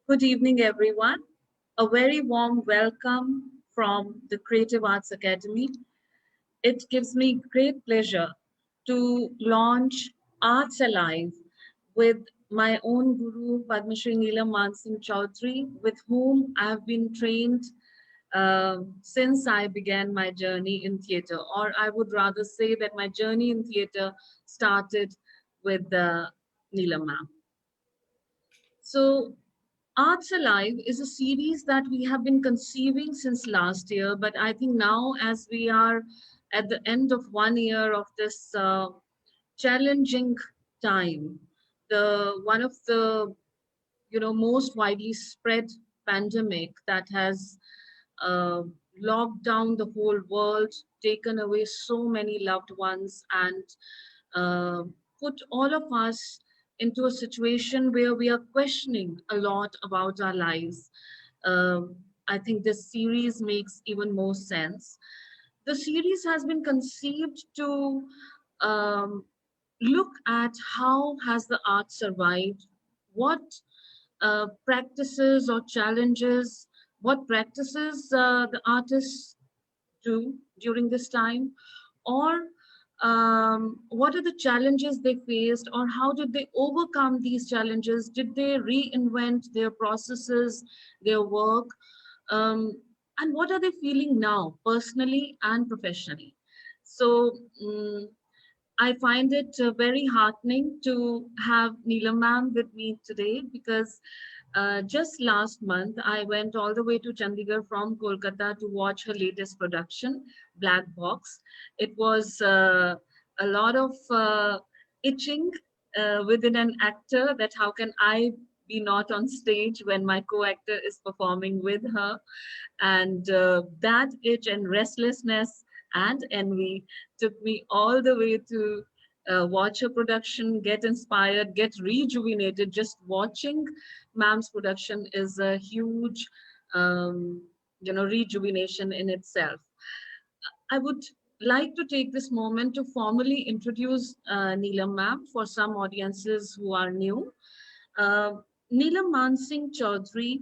Good evening, everyone. A very warm welcome from the Creative Arts Academy. It gives me great pleasure to launch Arts Alive with my own guru, Padmashree Neelam Mansingh Chowdhry, with whom I have been trained since I began my journey in theatre, or I would rather say that my journey in theatre started with Neelam ma'am. So Arts Alive is a series that we have been conceiving since last year, but I think now, as we are at the end of 1 year of this challenging time, the one of the most widely spread pandemic that has uh, locked down the whole world, taken away so many loved ones, and uh, put all of us into a situation where we are questioning a lot about our lives. Um, I think this series makes even more sense. The series has been conceived to um, look at how has the art survived, what practices or challenges, what practices the artists do during this time, or what are the challenges they faced, or how did they overcome these challenges? Did they reinvent their processes, their work? And what are they feeling now, personally and professionally? So, I find it very heartening to have Neelam ma'am with me today because just last month I went all the way to Chandigarh from Kolkata to watch her latest production, Black Box. It was a lot of itching within an actor that how can I be not on stage when my co-actor is performing with her, and that itch and restlessness and envy took me all the way to watch her production, get inspired, get rejuvenated. Just watching ma'am's production is a huge, rejuvenation in itself. I would like to take this moment to formally introduce Neelam ma'am for some audiences who are new. Uh, Neelam Mansingh Chowdhry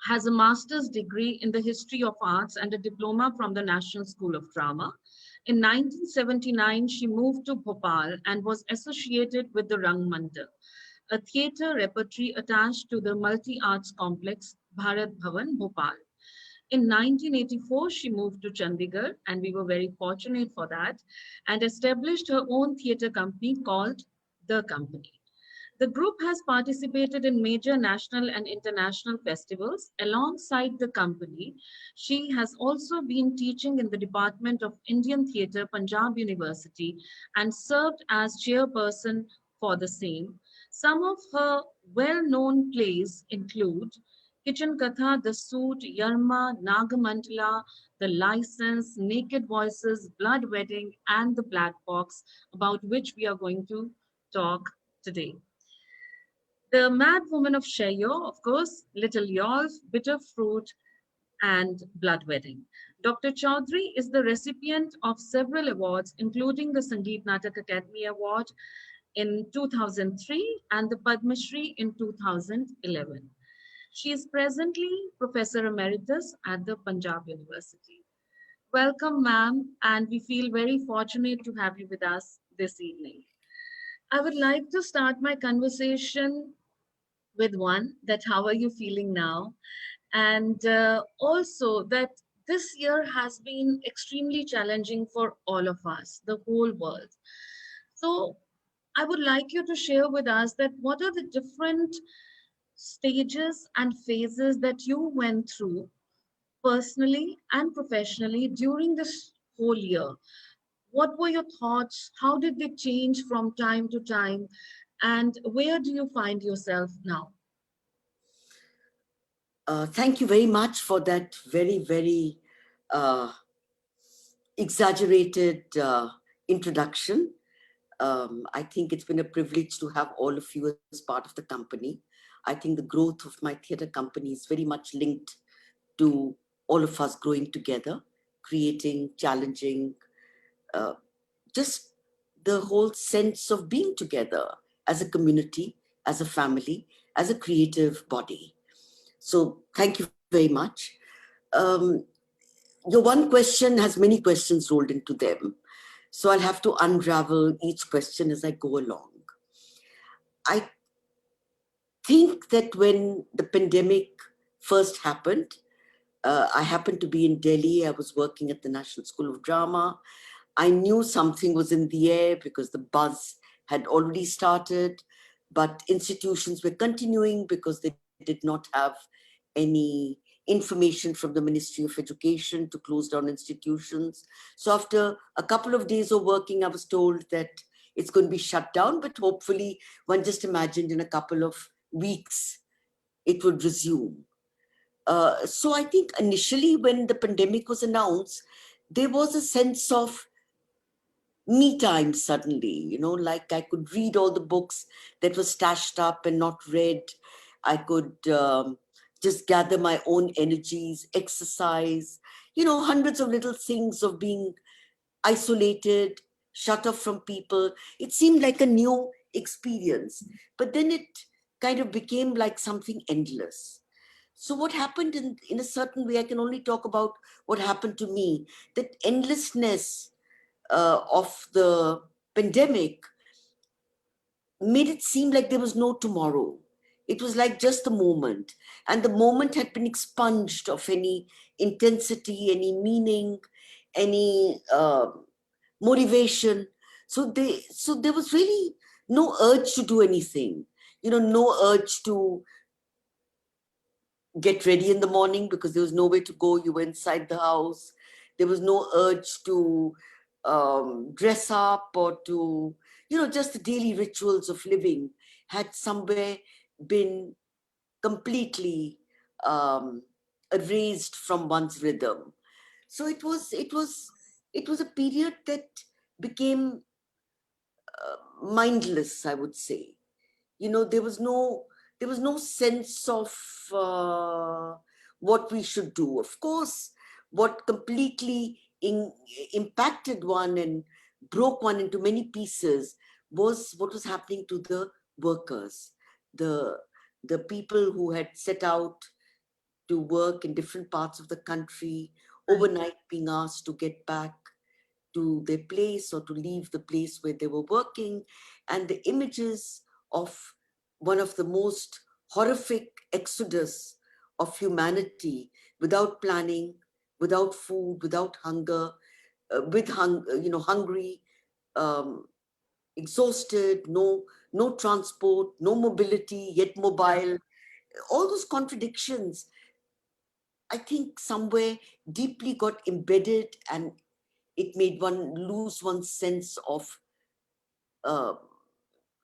has a master's degree in the history of arts and a diploma from the National School of Drama. In 1979, she moved to Bhopal and was associated with the Rangmandir, a theatre repertory attached to the multi-arts complex Bharat Bhavan, Bhopal. In 1984, she moved to Chandigarh, and we were very fortunate for that, and established her own theatre company called The Company. The group has participated in major national and international festivals. Alongside the company, she has also been teaching in the Department of Indian Theatre, Punjab University, and served as chairperson for the same. Some of her well-known plays include Kitchen Katha, The Suit, Yarma, Nagamantala, The License, Naked Voices, Blood Wedding, and The Black Box, about which we are going to talk today. The Mad Woman of Sheyo, of course, Little Yolf, Bitter Fruit, and Blood Wedding. Dr. Chaudhry is the recipient of several awards, including the Sangeet Natak Academy Award in 2003 and the Padmashree in 2011. She is presently Professor Emeritus at the Punjab University. Welcome, ma'am, and we feel very fortunate to have you with us this evening. I would like to start my conversation with one that how are you feeling now, and also that this year has been extremely challenging for all of us, the whole world. So I would like you to share with us that what are the different stages and phases that you went through personally and professionally during this whole year. What were your thoughts? How did they change from time to time? And where do you find yourself now? Thank you very much for that very uh, exaggerated introduction. I think it's been a privilege to have all of you as part of the company. I think the growth of my theatre company is very much linked to all of us growing together, creating, challenging, uh, just the whole sense of being together as a community, as a family, as a creative body. So thank you very much. Um, your one question has many questions rolled into them. So I'll have to unravel each question as I go along. I think that when the pandemic first happened, I happened to be in Delhi. I was working at the National School of Drama. I knew something was in the air because the buzz had already started, but institutions were continuing because they did not have any information from the Ministry of Education to close down institutions. So after a couple of days of working, I was told that it's going to be shut down, but hopefully one just imagined in a couple of weeks it would resume. So I think initially when the pandemic was announced, there was a sense of me time suddenly, like I could read all the books that were stashed up and not read. I could just gather my own energies, exercise, hundreds of little things of being isolated, shut off from people. It seemed like a new experience, but then it kind of became like something endless. So what happened in a certain way, I can only talk about what happened to me, that endlessness of the pandemic made it seem like there was no tomorrow. It was like just the moment. And the moment had been expunged of any intensity, any meaning, any motivation. So there was really no urge to do anything. No urge to get ready in the morning because there was nowhere to go. You were inside the house. There was no urge to dress up or to, just the daily rituals of living had somewhere been completely erased from one's rhythm. So it was a period that became mindless, I would say. There was no sense of what we should do. Of course, what completely impacted one and broke one into many pieces was what was happening to the workers, the the people who had set out to work in different parts of the country, Right. overnight being asked to get back to their place or to leave the place where they were working, and the images of one of the most horrific exodus of humanity, without planning, without food, without hunger, hungry, um, exhausted, no transport, no mobility, yet Yeah. mobile. All those contradictions, I think, somewhere deeply got embedded, and it made one lose one's sense of uh,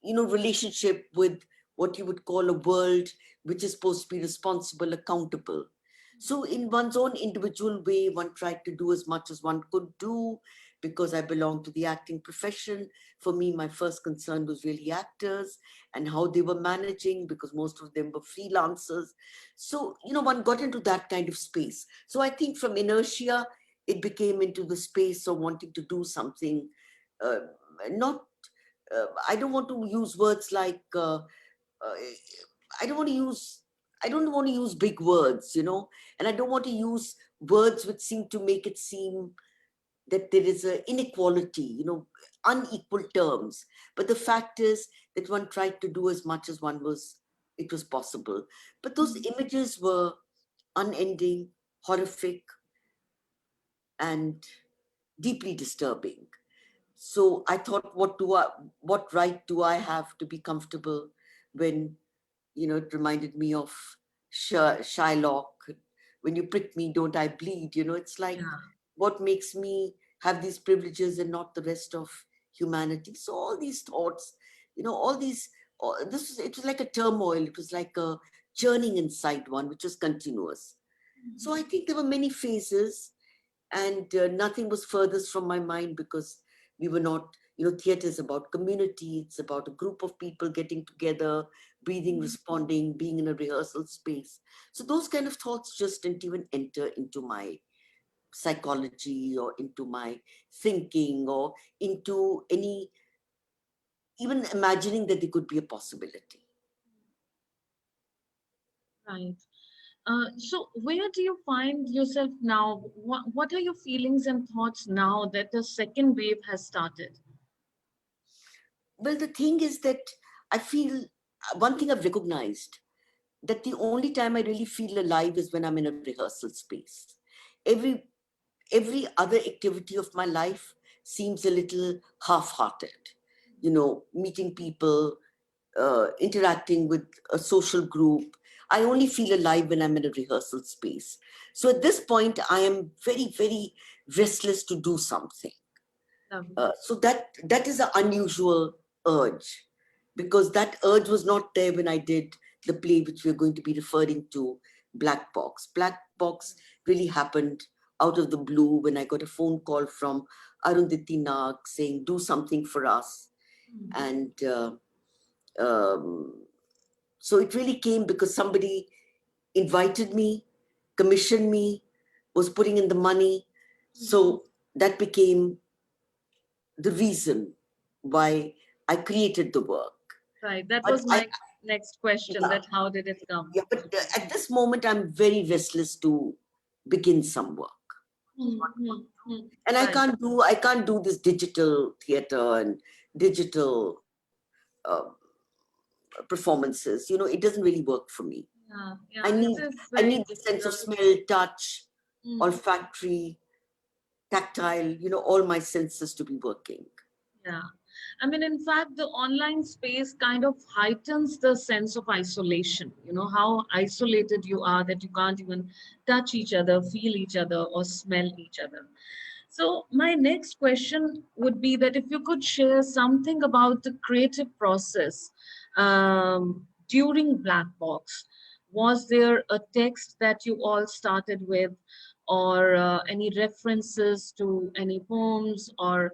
relationship with what you would call a world which is supposed to be responsible, accountable. So in one's own individual way, one tried to do as much as one could do. Because I belong to the acting profession, for me my first concern was really actors and how they were managing, because most of them were freelancers. So one got into that kind of space. So I think from inertia it became into the space of wanting to do something, uh, not I don't want to use words like uh, I don't want to use I don't want to use big words, and I don't want to use words which seem to make it seem that there is an inequality, unequal terms. But the fact is that one tried to do as much as it was possible. But those images were unending, horrific, and deeply disturbing. So I thought, what right do I have to be comfortable when, it reminded me of Shylock. When you prick me, don't I bleed? It's like, Yeah. what makes me have these privileges and not the rest of humanity? So all these thoughts, all these, it was like a turmoil. It was like a churning inside one, which was continuous. So I think there were many phases, and nothing was furthest from my mind, because we were not, theater is about community. It's about a group of people getting together, breathing, responding, being in a rehearsal space. So those kind of thoughts just didn't even enter into my psychology or into my thinking or into any, even imagining that there could be a possibility. Right. So where do you find yourself now? What are your feelings and thoughts now that the second wave has started? Well, the thing is that I feel one thing I've recognized, that the only time I really feel alive is when I'm in a rehearsal space. Every every other activity of my life seems a little half-hearted. Meeting people, interacting with a social group. I only feel alive when I'm in a rehearsal space. So at this point, I am very, very restless to do something. Lovely. So that is an unusual urge, because that urge was not there when I did the play which we're going to be referring to, Black Box. Black Box really happened out of the blue when I got a phone call from Arundhati Nag saying, do something for us. Mhm. And um, so it really came because somebody invited me, commissioned me, was putting in the money. So that became the reason why I created the work. Right. That But was my next question, yeah, that how did it come? yeah. But at this moment, I'm very restless to begin some work, and Right. I can't do this digital theater and digital uh, performances. It doesn't really work for me. Yeah, I yeah, it need is I very need the sense of difficult. smell, touch, Mm, olfactory, tactile. All my senses to be working. yeah. I mean, in fact, the online space kind of heightens the sense of isolation. You know, how isolated you are that you can't even touch each other, feel each other, or smell each other. So, my next question would be that if you could share something about the creative process during Black Box. Was there a text that you all started with, or any references to any poems or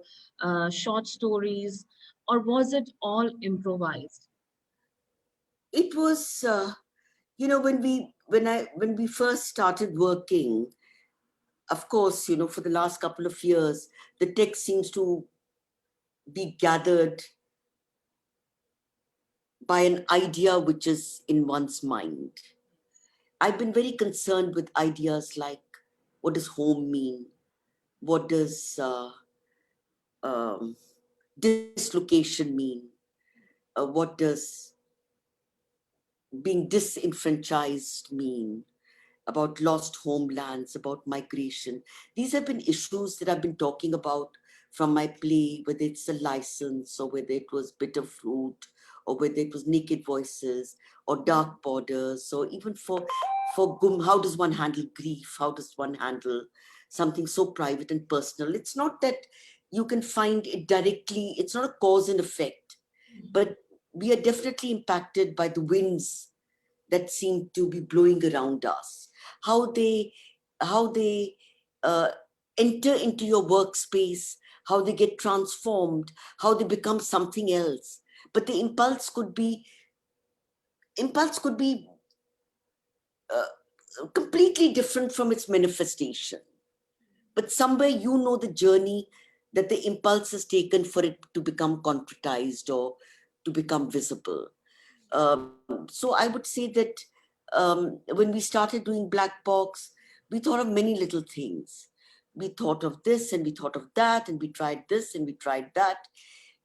short stories, or was it all improvised? It was, when we first started working. Of course, for the last couple of years, the text seems to be gathered by an idea which is in one's mind. I've been very concerned with ideas like, what does home mean? What does um, dislocation mean? What does being disenfranchised mean? About lost homelands, about migration. These have been issues that I've been talking about from my play, whether it's a license or whether it was bitter fruit or whether it was naked voices or dark borders, or even for Gum, how does one handle grief? How does one handle something so private and personal? It's not that you can find it directly, it's not a cause and effect, but we are definitely impacted by the winds that seem to be blowing around us, how they uh, enter into your workspace, how they get transformed, how they become something else. But the impulse could be completely different from its manifestation. But somewhere the journey that the impulse has taken for it to become concretized or to become visible. So I would say that when we started doing Black Box, we thought of many little things. We thought of this and we thought of that, and we tried this and we tried that.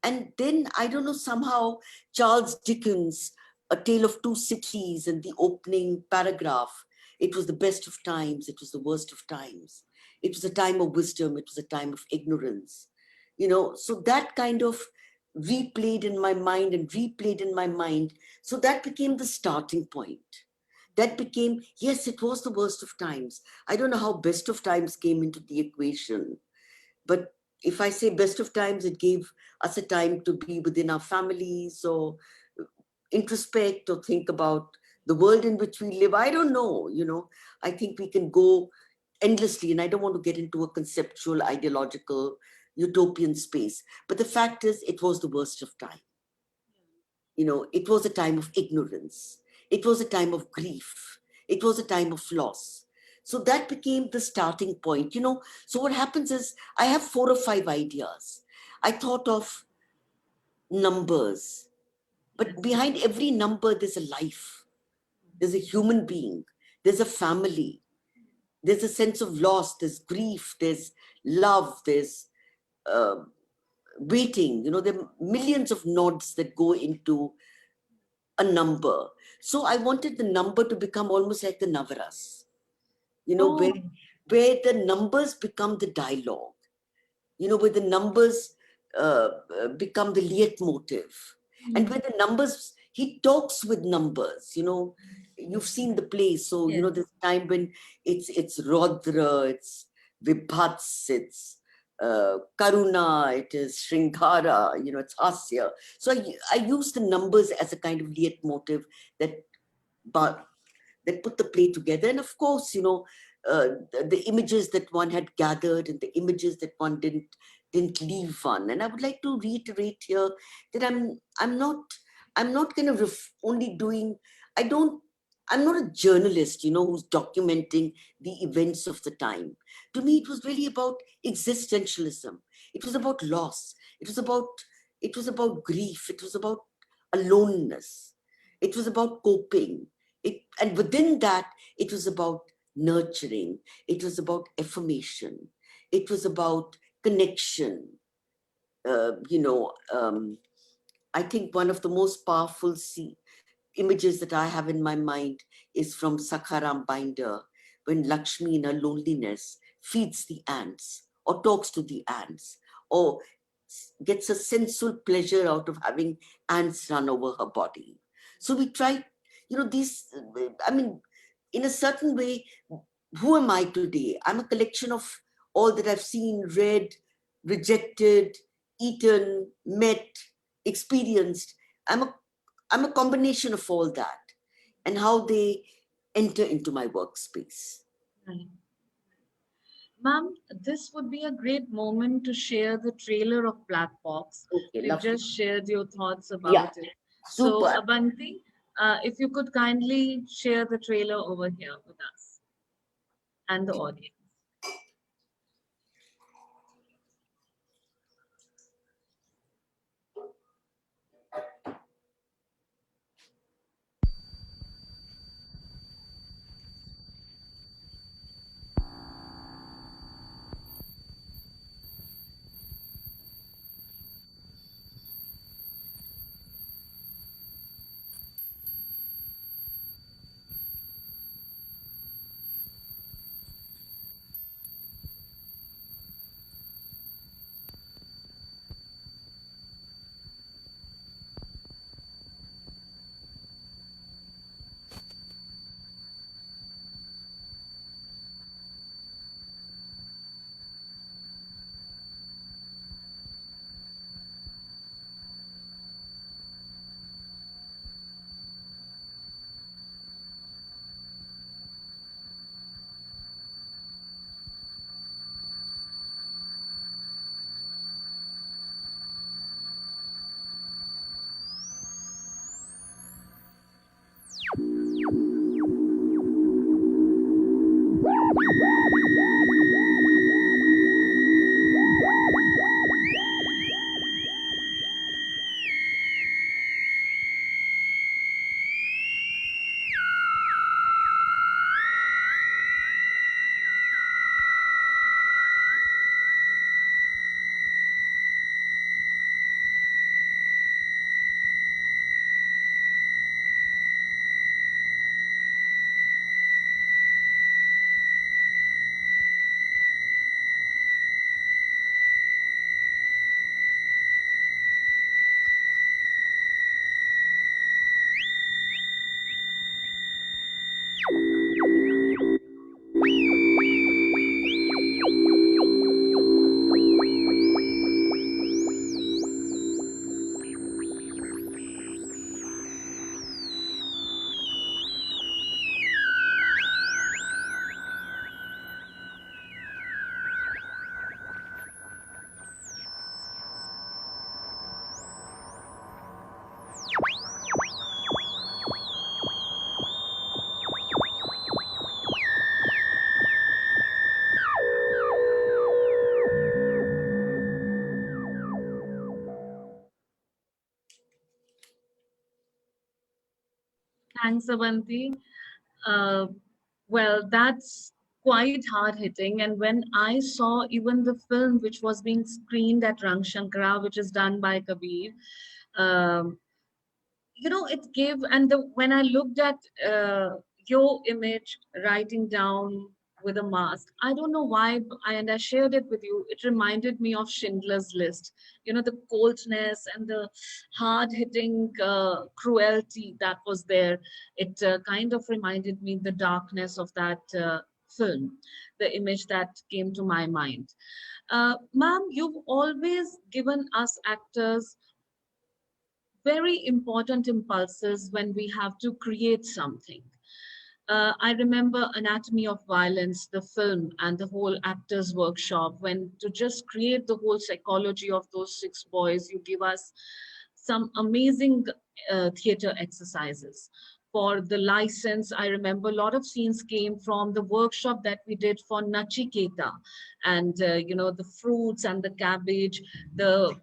And then, I don't know, somehow Charles Dickens, A Tale of Two Cities, and the opening paragraph, it was the best of times, it was the worst of times. It was a time of wisdom, it was a time of ignorance. So that kind of replayed in my mind and replayed in my mind. So that became the starting point. That became, yes, it was the worst of times. I don't know how best of times came into the equation, but if I say best of times, it gave us a time to be within our families or introspect or think about the world in which we live. I don't know, I think we can go endlessly, and I don't want to get into a conceptual, ideological, utopian space. But the fact is, it was the worst of time. It was a time of ignorance. It was a time of grief. It was a time of loss. So that became the starting point. So what happens is, I have 4 or 5 ideas. I thought of numbers, but Yes. behind every number, there's a life. There's a human being. there's a family, there's a sense of loss, there's grief, there's love, there's uh, waiting. There are millions of nods that go into a number. So I wanted the number to become almost like the Navaras, Oh, where the numbers become the dialogue, where the numbers become the leitmotiv. And where the numbers, he talks with numbers, you've seen the play. So, yes. there's time when it's Rodra, it's Vibhats, it's Karuna, it is Shringara, it's Hasya. So I use the numbers as a kind of leitmotiv that, but that put the play together. And of course, the images that one had gathered and the images that one didn't leave one. And I would like to reiterate here that I'm not kind of only doing, I'm not a journalist, who's documenting the events of the time. To me, it was really about existentialism. It was about loss. It was about grief. It was about aloneness. It was about coping. And within that, it was about nurturing. It was about affirmation. It was about connection. Uh, you know, um, I think one of the most powerful images that I have in my mind is from Sakharam Binder, when Lakshmi in her loneliness feeds the ants or talks to the ants or gets a sensual pleasure out of having ants run over her body. So we try, I mean, in a certain way, who am I today? I'm a collection of all that I've seen, read, rejected, eaten, met, experienced. I'm a I'm a combination of all that and how they enter into my workspace. Right. Ma'am, this would be a great moment to share the trailer of Black Box. Okay, We've lovely. just shared your thoughts Yeah, about it. So, super. Abanti, if you could kindly share the trailer over here with us and the audience. Thanks, Abanti. Uh, Well, that's quite hard hitting. And when I saw even the film which was being screened at Rang Shankara, which is done by Kabir, um, it gave, and when I looked at your image writing down with a mask, I don't know why, and I shared it with you, it reminded me of Schindler's List. The coldness and the hard hitting cruelty that was there. It kind of reminded me the darkness of that film, the image that came to my mind. Ma'am, you've always given us actors very important impulses when we have to create something. I remember Anatomy of Violence, the film, and the whole actors' workshop, when to just create the whole psychology of those six boys, you give us some amazing theater exercises. For the license, I remember a lot of scenes came from the workshop that we did for Nachiketa, and the fruits and the cabbage, the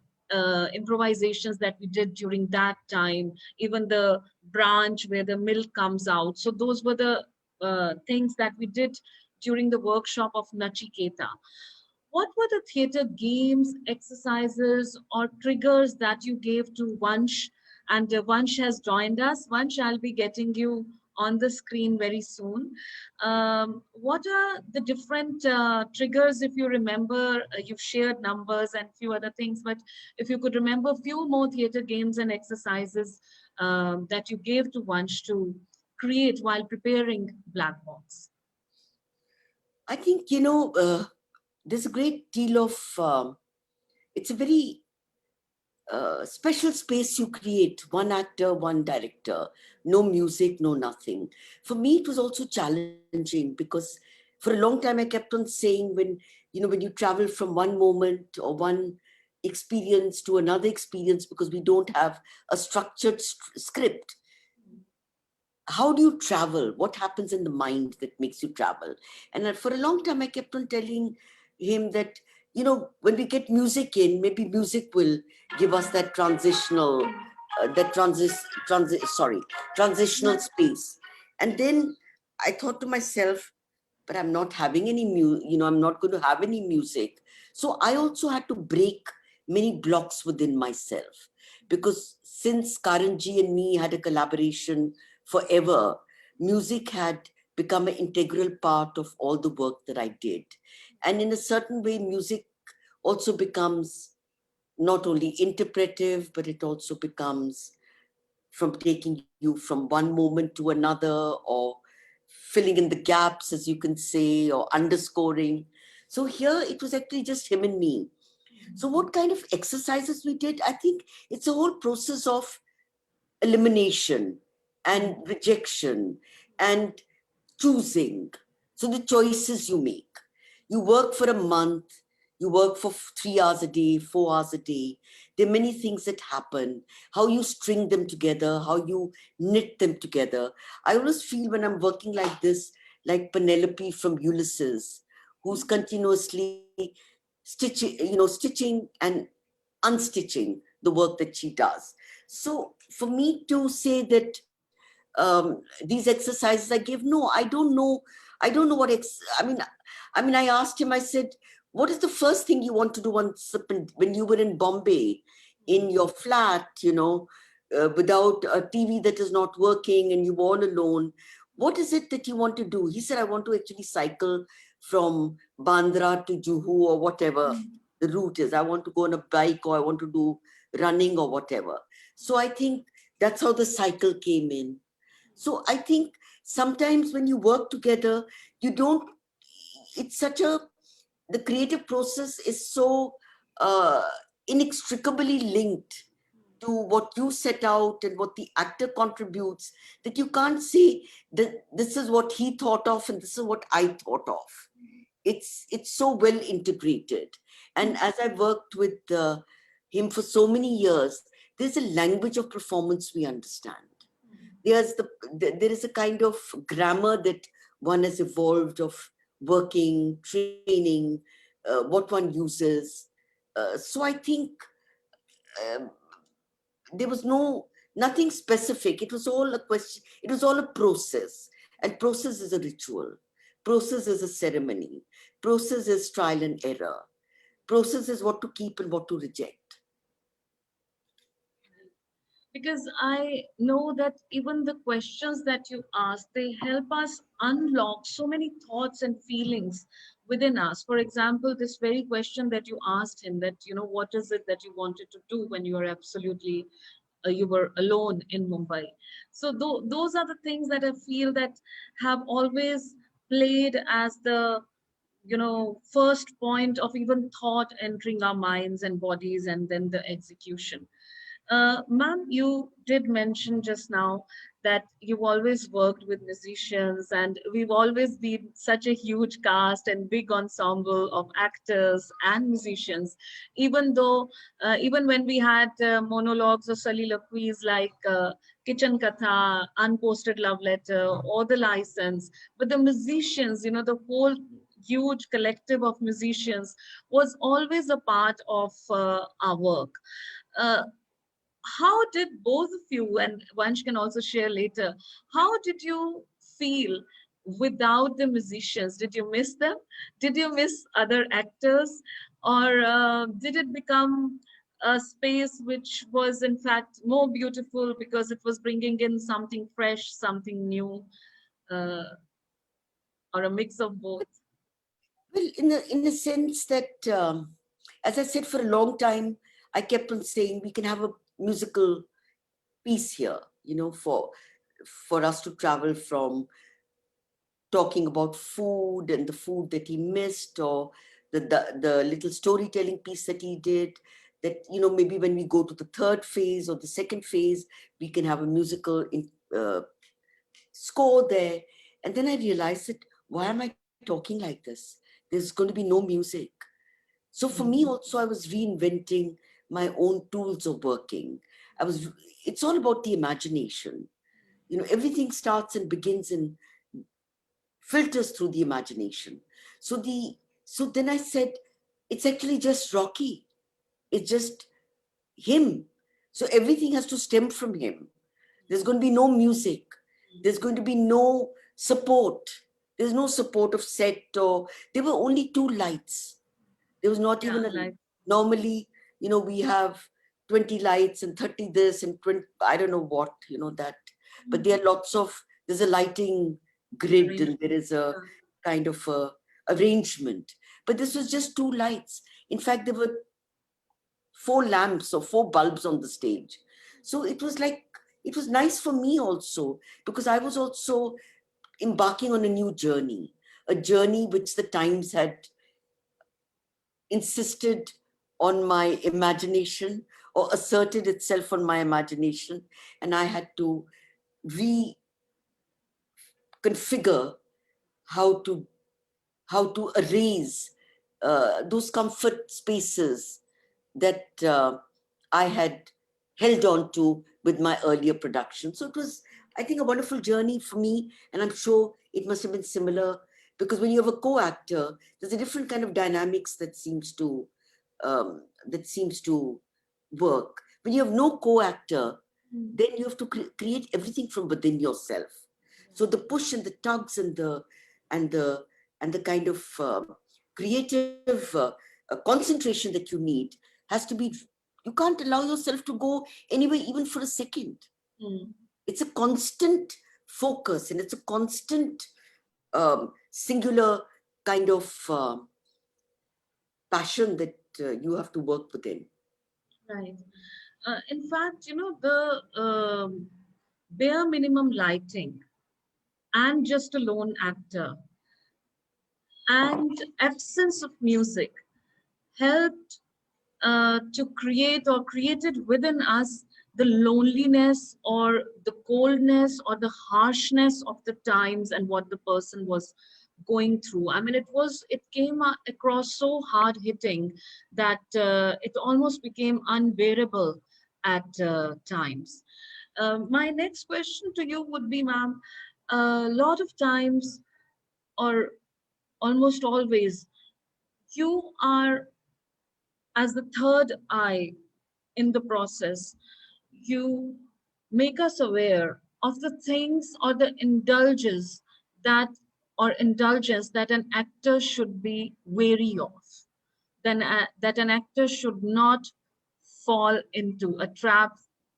improvisations that we did during that time, even the branch where the milk comes out. So those were the things that we did during the workshop of Nachiketa. What were the theater games, exercises, or triggers that you gave to Vansh? And Vansh has joined us. Vansh, I'll be getting you on the screen very soon. What are the different triggers? If you remember, you've shared numbers and few other things, but if you could remember a few more theater games and exercises that you gave to Vansh to create while preparing Black Box. I think, there's a great deal of, it's a very special space you create, one actor, one director, no music, no nothing. For me, it was also challenging because for a long time I kept on saying when you travel from one moment or one experience to another experience because we don't have a structured script. How do you travel? What happens in the mind that makes you travel? And for a long time, I kept on telling him that, when we get music in, maybe music will give us that transitional space. And then I thought to myself, but I'm not having any I'm not going to have any music. So I also had to break many blocks within myself, because since Karanji and me had a collaboration forever, music had become an integral part of all the work that I did. And in a certain way, music also becomes not only interpretive, but it also becomes from taking you from one moment to another, or filling in the gaps, as you can say, or underscoring. So here it was actually just him and me. So what kind of exercises we did? I think it's a whole process of elimination and rejection and choosing. So the choices you make. You work for a month, you work for 3 hours a day, 4 hours a day. There are many things that happen, how you string them together, how you knit them together. I always feel when I'm working like this, like Penelope from Ulysses, who's continuously stitching and unstitching the work that she does. So for me to say that these exercises I gave, no, I don't know what I I asked him, I said, what is the first thing you want to do when you were in Bombay, in your flat, without a TV that is not working and you're all alone? What is it that you want to do? He said, I want to actually cycle from Bandra to Juhu or whatever the route is. I want to go on a bike, or I want to do running or whatever. So I think that's how the cycle came in. So I think sometimes when you work together, you don't, it's such a, the creative process is so uh, inextricably linked to what you set out and what the actor contributes, that you can't say that this is what he thought of and this is what I thought of. It's so well integrated. And as I worked with him for so many years, there's a language of performance we understand. There is a kind of grammar that one has evolved of working, training, what one uses. So I think um, there was nothing specific. It was all a question. It was all a process. And process is a ritual. Process is a ceremony. Process is trial and error. Process is what to keep and what to reject. Because I know that even the questions that you ask, they help us unlock so many thoughts and feelings within us. For example, this very question that you asked him, that, what is it that you wanted to do when you were absolutely, you were alone in Mumbai. So those are the things that I feel that have always played as the, first point of even thought entering our minds and bodies, and then the execution. Ma'am, you did mention just now that you've always worked with musicians, and we've always been such a huge cast and big ensemble of actors and musicians. Even though, even when we had monologues or soliloquies like Kitchen Katha, Unposted Love Letter, or The License, but the musicians, the whole huge collective of musicians was always a part of our work. Uh, how did both of you, and Vansh can also share later, how did you feel without the musicians? Did you miss them? Did you miss other actors? Or did it become a space which was in fact more beautiful because it was bringing in something fresh, something new, uh, or a mix of both? Well, in a sense that, as I said, for a long time, I kept on saying we can have a musical piece here, for us to travel from talking about food and the food that he missed, or the little storytelling piece that he did, that, maybe when we go to the third phase or the second phase, we can have a musical score there. And then I realized that, why am I talking like this? There's going to be no music. So for me also, I was reinventing my own tools of working. It's all about the imagination. Everything starts and begins and filters through the imagination. So then I said, it's actually just Rocky. It's just him. So everything has to stem from him. There's going to be no music. There's going to be no support. There's no support of set, or there were only two lights. There was not even normally, we have 20 lights and 30 this and 20, I don't know what, that. But there are there's a lighting grid, and there is a kind of arrangement. But this was just two lights. In fact, there were 4 lamps or 4 bulbs on the stage. So it was nice for me also, because I was also embarking on a journey which the Times had insisted on my imagination, or asserted itself on my imagination. And I had to reconfigure how to erase those comfort spaces that I had held on to with my earlier production. So it was, I think, a wonderful journey for me, and I'm sure it must have been similar, because when you have a co-actor, there's a different kind of dynamics that seems to work. When you have no co-actor, then you have to create everything from within yourself. So the push and the tugs and the kind of creative concentration that you need has to be. You can't allow yourself to go anywhere, even for a second. It's a constant focus, and it's a constant singular kind of passion that you have to work within. Right. In fact, the bare minimum lighting and just a lone actor and absence of music helped to create, or created within us, the loneliness or the coldness or the harshness of the times and what the person was going through. I mean, it came across so hard hitting that it almost became unbearable at times. My next question to you would be, ma'am, a lot of times, or almost always, you are as the third eye in the process. You make us aware of the things or the indulges that, or indulgence that an actor should be wary of, then that an actor should not fall into, a trap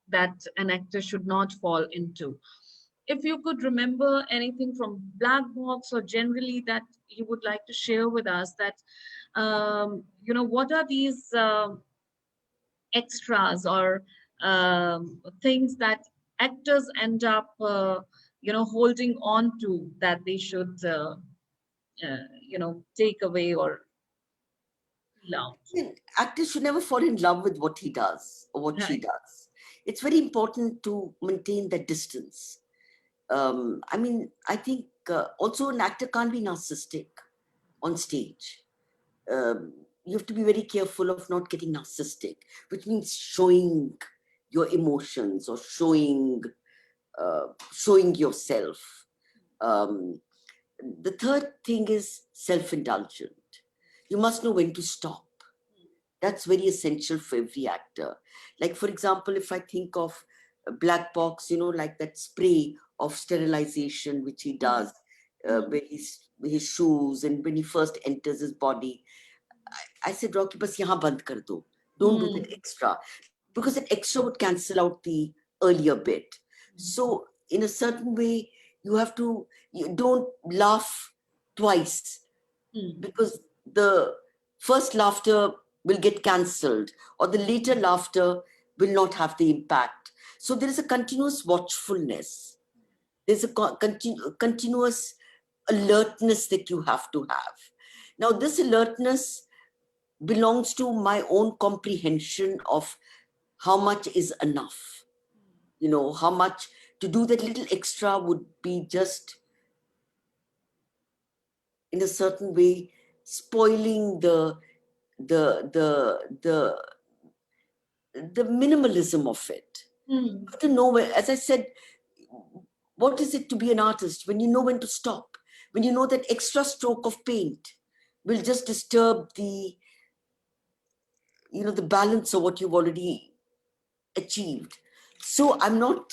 that an actor should not fall into. If you could remember anything from Black Box or generally that you would like to share with us, that what are these extras or things that actors end up holding on to, that they should take away or peel out. Actors should never fall in love with what he does or what she Right. does. It's very important to maintain that distance. I think also an actor can't be narcissistic on stage. You have to be very careful of not getting narcissistic, which means showing your emotions or showing yourself. Um, the third thing is self-indulgent. You must know when to stop. That's very essential for every actor. Like, for example, if I think of Black Box, like that spray of sterilization, which he does, where his shoes, and when he first enters his body, I said, Rocky, bas yahan band kar do. Don't do that extra. Because that extra would cancel out the earlier bit. So, in a certain way, you don't laugh twice, because the first laughter will get cancelled, or the later laughter will not have the impact. So there is a continuous watchfulness. There's a continuous alertness that you have to have. Now, this alertness belongs to my own comprehension of how much is enough. How much to do that little extra would be just, in a certain way, spoiling the the the the minimalism of it. You have to know where, as I said, what is it to be an artist? When you know when to stop, when you know that extra stroke of paint will just disturb the balance of what you've already achieved. So I'm not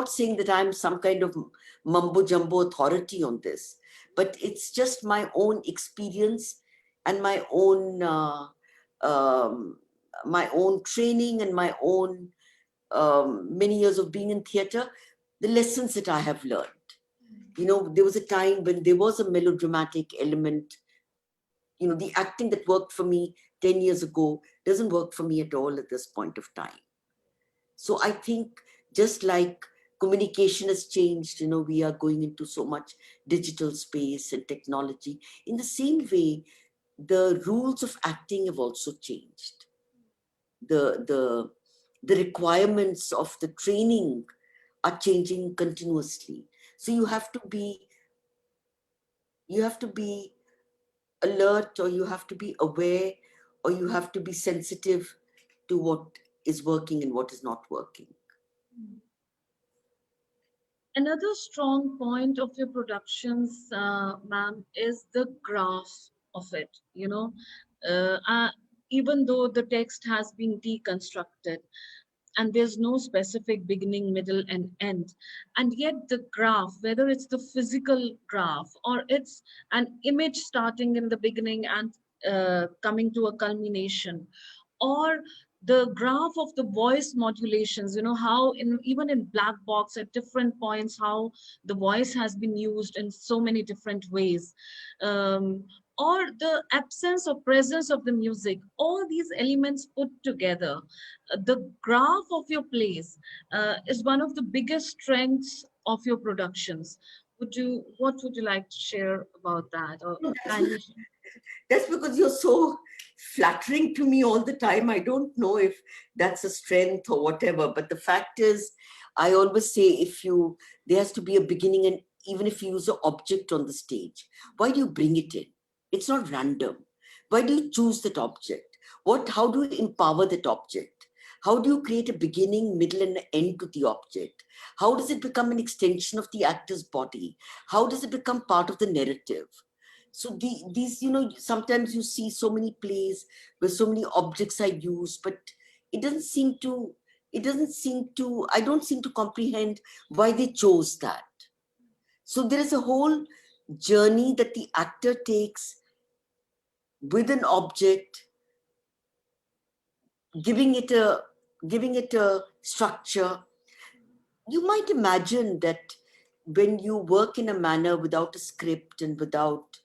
saying that I'm some kind of mumbo jumbo authority on this, but it's just my own experience and um, my own training and my own many years of being in theatre, the lessons that I have learned. There was a time when there was a melodramatic element. The acting that worked for me 10 years ago doesn't work for me at all at this point of time. So I think, just like communication has changed, we are going into so much digital space and technology. In the same way, the rules of acting have also changed. The requirements of the training are changing continuously. So you have to be alert, or you have to be aware, or you have to be sensitive to what is working and what is not working. Another strong point of your productions, ma'am, is the graph of it. Even though the text has been deconstructed and there's no specific beginning, middle, and end, and yet the graph, whether it's the physical graph or it's an image starting in the beginning and coming to a culmination, or the graph of the voice modulations, how even in Black Box at different points, how the voice has been used in so many different ways, um, or the absence or presence of the music, all these elements put together, the graph of your plays is one of the biggest strengths of your productions. What would you like to share about that, or That's kindly? That's because you're so flattering to me all the time. I don't know if that's a strength or whatever, but the fact is, I always say, there has to be a beginning, and even if you use an object on the stage, why do you bring it in? It's not random. Why do you choose that object? How do you empower that object? How do you create a beginning, middle, and end to the object? How does it become an extension of the actor's body? How does it become part of the narrative? So these, sometimes you see so many plays where so many objects are used, but it doesn't seem to, I don't seem to comprehend why they chose that. So there is a whole journey that the actor takes with an object, giving it a structure. You might imagine that when you work in a manner without a script and without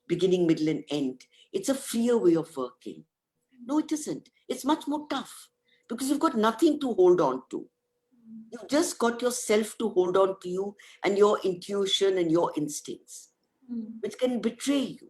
beginning, middle, and end, it's a freer way of working. No, it isn't. It's much more tough because you've got nothing to hold on to. You've just got yourself to hold on to you and your intuition and your instincts, which can betray you.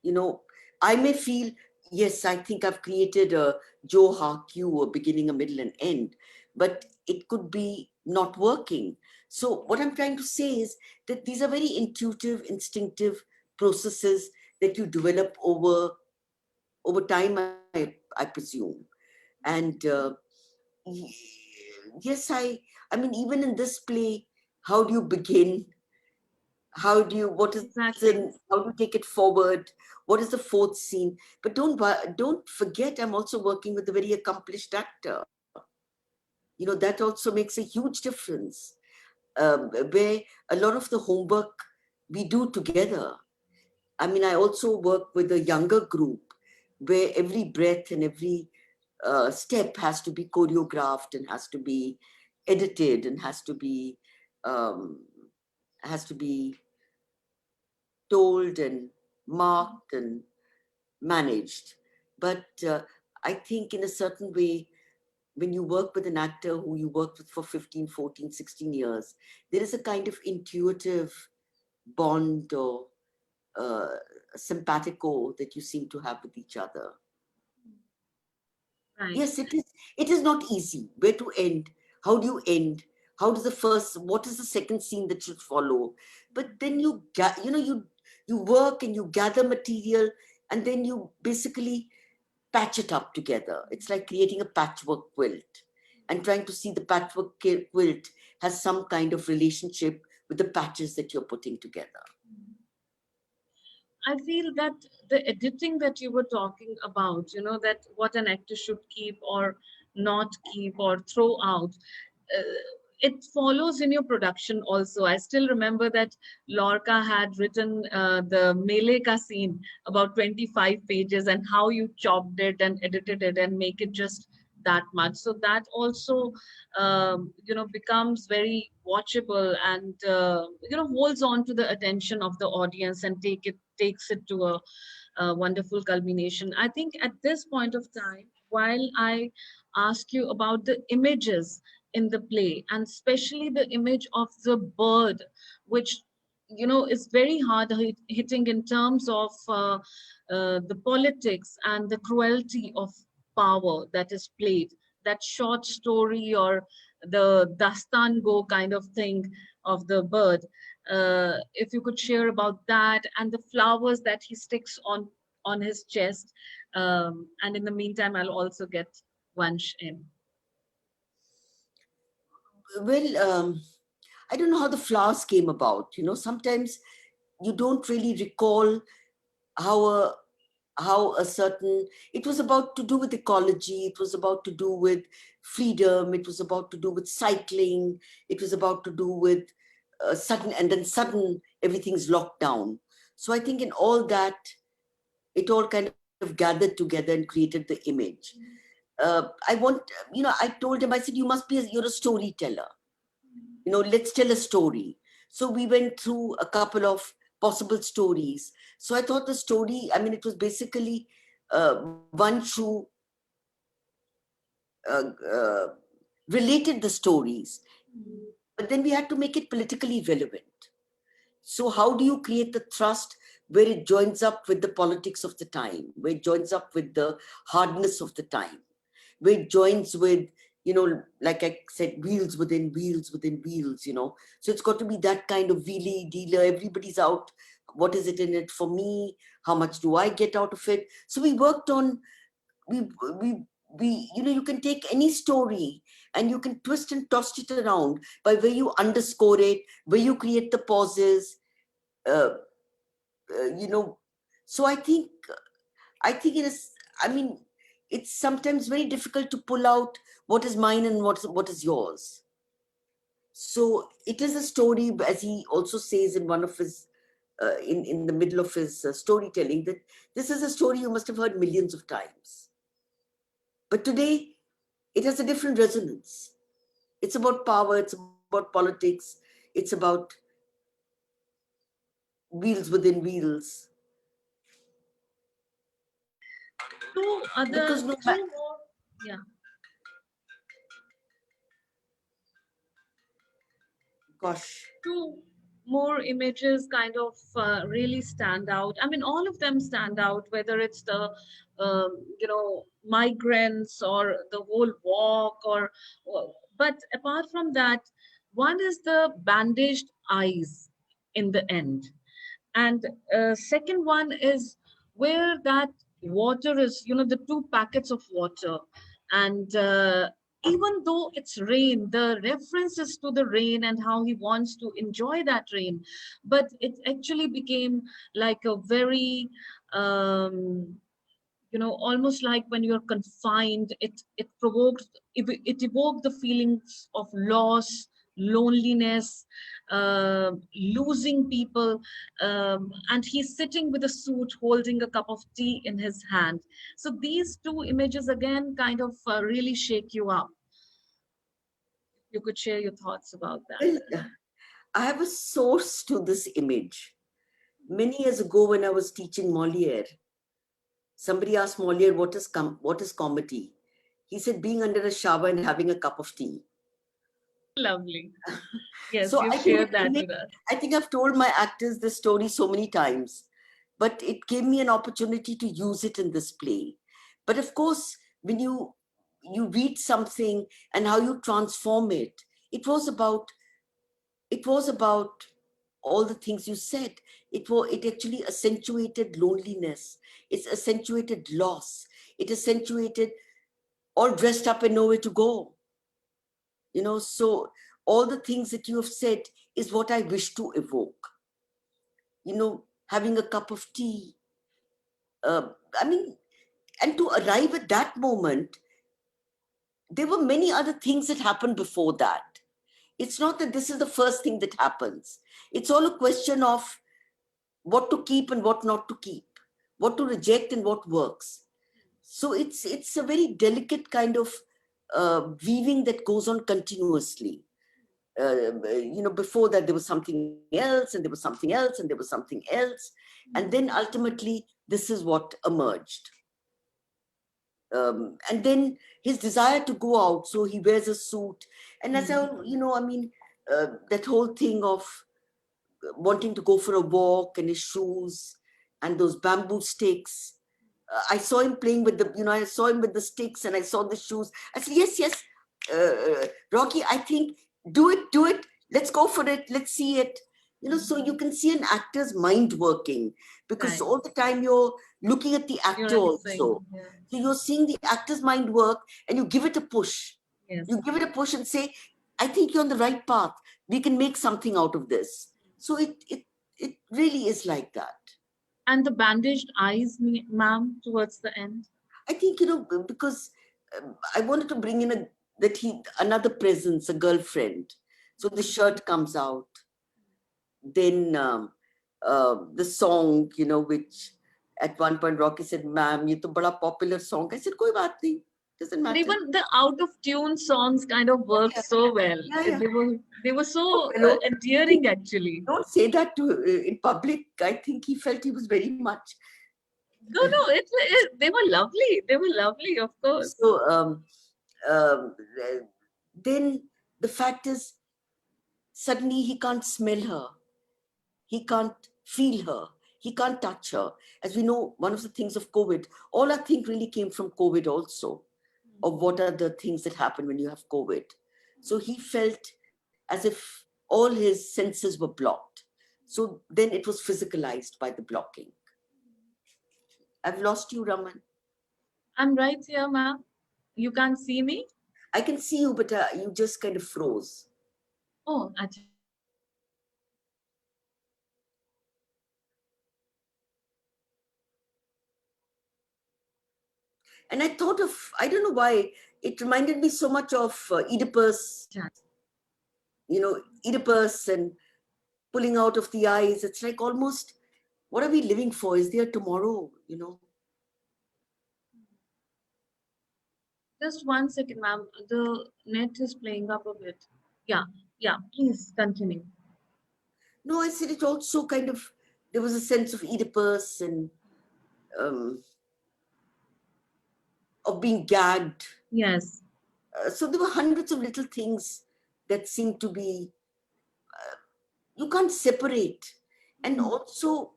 You know, I may feel, yes, I think I've created a Joha Q, a beginning, a middle, and end, but it could be not working. So what I'm trying to say is that these are very intuitive, instinctive processes that you develop over time, I presume. And yes, I mean, even in this play, how do you begin? How do you, Exactly. how do you take it forward? What is the fourth scene? But don't forget, I'm also working with a very accomplished actor. That also makes a huge difference. Where a lot of the homework we do together. I mean, I also work with a younger group where every breath and every step has to be choreographed and has to be edited and um, has to be told and marked and managed. But I think in a certain way, when you work with an actor who you worked with for 15, 14, 16 years, there is a kind of intuitive bond or uh, simpatico that you seem to have with each other. Right. Yes, it is not easy. Where to end? How do you end? What is the second scene that should follow? But then you work and you gather material and then you basically patch it up together. It's like creating a patchwork quilt and trying to see the patchwork quilt has some kind of relationship with the patches that you're putting together. I feel that the editing that you were talking about, that what an actor should keep or not keep or throw out, it follows in your production also. I still remember that Lorca had written the Mele ka scene about 25 pages and how you chopped it and edited it and make it just that much. So that also, becomes very watchable and, holds on to the attention of the audience and takes it to a wonderful culmination. I think at this point of time, while I ask you about the images in the play, and especially the image of the bird, which is very hard hitting in terms of the politics and the cruelty of power that is played. That short story or the dastan go kind of thing of the bird. If you could share about that and the flowers that he sticks on his chest. And in the meantime, I'll also get Vansh in. Well, I don't know how the flowers came about. Sometimes you don't really recall how a how a certain it was about to do with ecology, it was about to do with freedom, it was about to do with cycling, it was about to do with sudden everything's locked down. So I think in all that, it all kind of gathered together and created the image. I want, I told him, I said, you're a storyteller. Let's tell a story. So we went through a couple of possible stories. So I thought the story, I mean, it was basically one who uh, uh, related the stories, but then we had to make it politically relevant. So how do you create the thrust where it joins up with the politics of the time, where it joins up with the hardness of the time, where it joins with, like I said, wheels within wheels within wheels. So it's got to be that kind of wheelie dealer. Everybody's out. What is it in it for me? How much do I get out of it? So we worked on, we, we, you can take any story and you can twist and toss it around by where you underscore it, where you create the pauses, uh, you know. So I think it is, I mean, it's sometimes very difficult to pull out what is mine and what is yours. So it is a story, as he also says in one of his, in the middle of his storytelling, that this is a story you must have heard millions of times. But today, it has a different resonance. It's about power, it's about politics, it's about wheels within wheels. Because no matter, Two more, yeah. gosh, Two more images kind of really stand out. I mean, all of them stand out, whether it's the, migrants or the whole walk but apart from that, one is the bandaged eyes in the end. And second one is where that water is, the two packets of water. And even though it's rain, the references to the rain and how he wants to enjoy that rain, but it actually became like a very almost like when you're confined, it provoked, it evoked the feelings of loss, loneliness, losing people. And he's sitting with a suit holding a cup of tea in his hand. So these two images again kind of really shake you up. You could share your thoughts about that. well, I have a source to this image. Many years ago, when I was teaching Moliere, somebody asked Moliere, what is comedy? He said, being under a shower and having a cup of tea. Lovely. Yes, So you've I think shared that with us. I think I've told my actors this story so many times, but it gave me an opportunity to use it in this play. But of course, when you read something and how you transform it, it was about all the things you said. It actually accentuated loneliness. It's accentuated loss. It accentuated all dressed up and nowhere to go. So all the things that you have said is what I wish to evoke. Having a cup of tea. I mean, and to arrive at that moment, there were many other things that happened before that. It's not that this is the first thing that happens. It's all a question of what to keep and what not to keep, what to reject and what works. So it's a very delicate kind of weaving that goes on continuously. Before that there was something else, and there was something else, and there was something else, and then ultimately this is what emerged. And then his desire to go out, so he wears a suit, and as that whole thing of wanting to go for a walk, and his shoes and those bamboo sticks. I saw him playing with I saw him with the sticks, and I saw the shoes. I said, yes, Rocky, I think do it. Let's go for it. Let's see it. So you can see an actor's mind working, because Right. all the time you're looking at the actor You're saying, also. yeah. So you're seeing the actor's mind work, and you give it a push. Yes. You give it a push and say, I think you're on the right path. We can make something out of this. So it really is like that. And the bandaged eyes, ma'am, towards the end. I think, because I wanted to bring in another presence, a girlfriend. So the shirt comes out. Then the song, which at one point Rocky said, ma'am, ye to bada popular song. I said, koi baat nahi. Doesn't And matter. even the out of tune songs kind of Oh, worked yeah, so well. yeah. They were Oh, so fellow, endearing actually. don't say that in public. I think he felt he was very much. No, they were lovely. They were lovely, of course. So um, then the fact is, suddenly he can't smell her, he can't feel her, he can't touch her. As we know, one of the things of COVID, all I think really came from COVID also, of what are the things that happen when you have COVID. So he felt as if all his senses were blocked. So then it was physicalized by the blocking. I've lost you, Raman. I'm right here, ma'am. You can't see me? I can see you, but you just kind of froze. Oh, actually. And I thought of, I don't know why, it reminded me so much of Oedipus. Oedipus and pulling out of the eyes. It's like almost, what are we living for? Is there tomorrow, Just 1 second, ma'am. The net is playing up a bit. Yeah, yeah, please continue. No, I said it also kind of, there was a sense of Oedipus and um, of being gagged. Yes. So there were hundreds of little things that seemed to be, you can't separate. And also,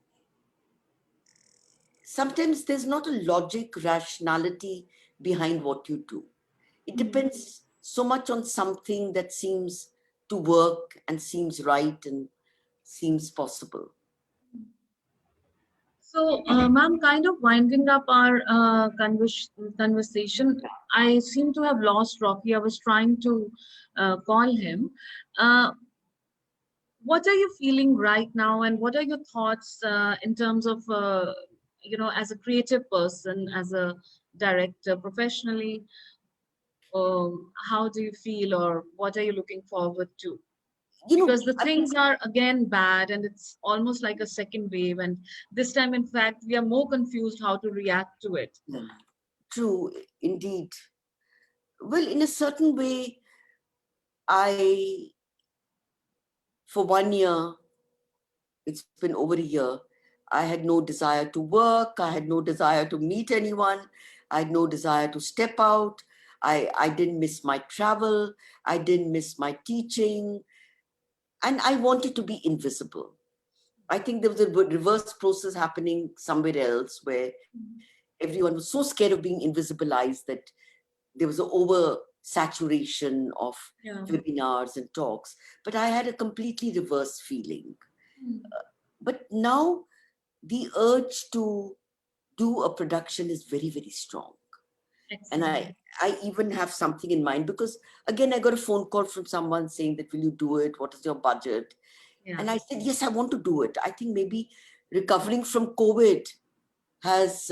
sometimes there's not a logic, rationality behind what you do. It depends so much on something that seems to work and seems right and seems possible. So, ma'am, kind of winding up our conversation, I seem to have lost Rocky. I was trying to call him. Uh, what are you feeling right now, and what are your thoughts in terms of, as a creative person, as a director, professionally? How do you feel, or what are you looking forward to? You know, Because the things are again bad, and it's almost like a second wave, and this time in fact we are more confused how to react to it. true, indeed. Well, in a certain way, I, for 1 year, it's been over a year, I had no desire to work. I had no desire to meet anyone. I had no desire to step out. I didn't miss my travel. I didn't miss my teaching. And I wanted to be invisible. I think there was a reverse process happening somewhere else where everyone was so scared of being invisibilized that there was an over saturation of Yeah. webinars and talks. But I had a completely reverse feeling. Hmm. But now the urge to do a production is very, very strong. And Excellent. I even have something in mind because, again, I got a phone call from someone saying that, will you do it? What is your budget? Yeah. And I said, yes, I want to do it. I think maybe recovering from COVID has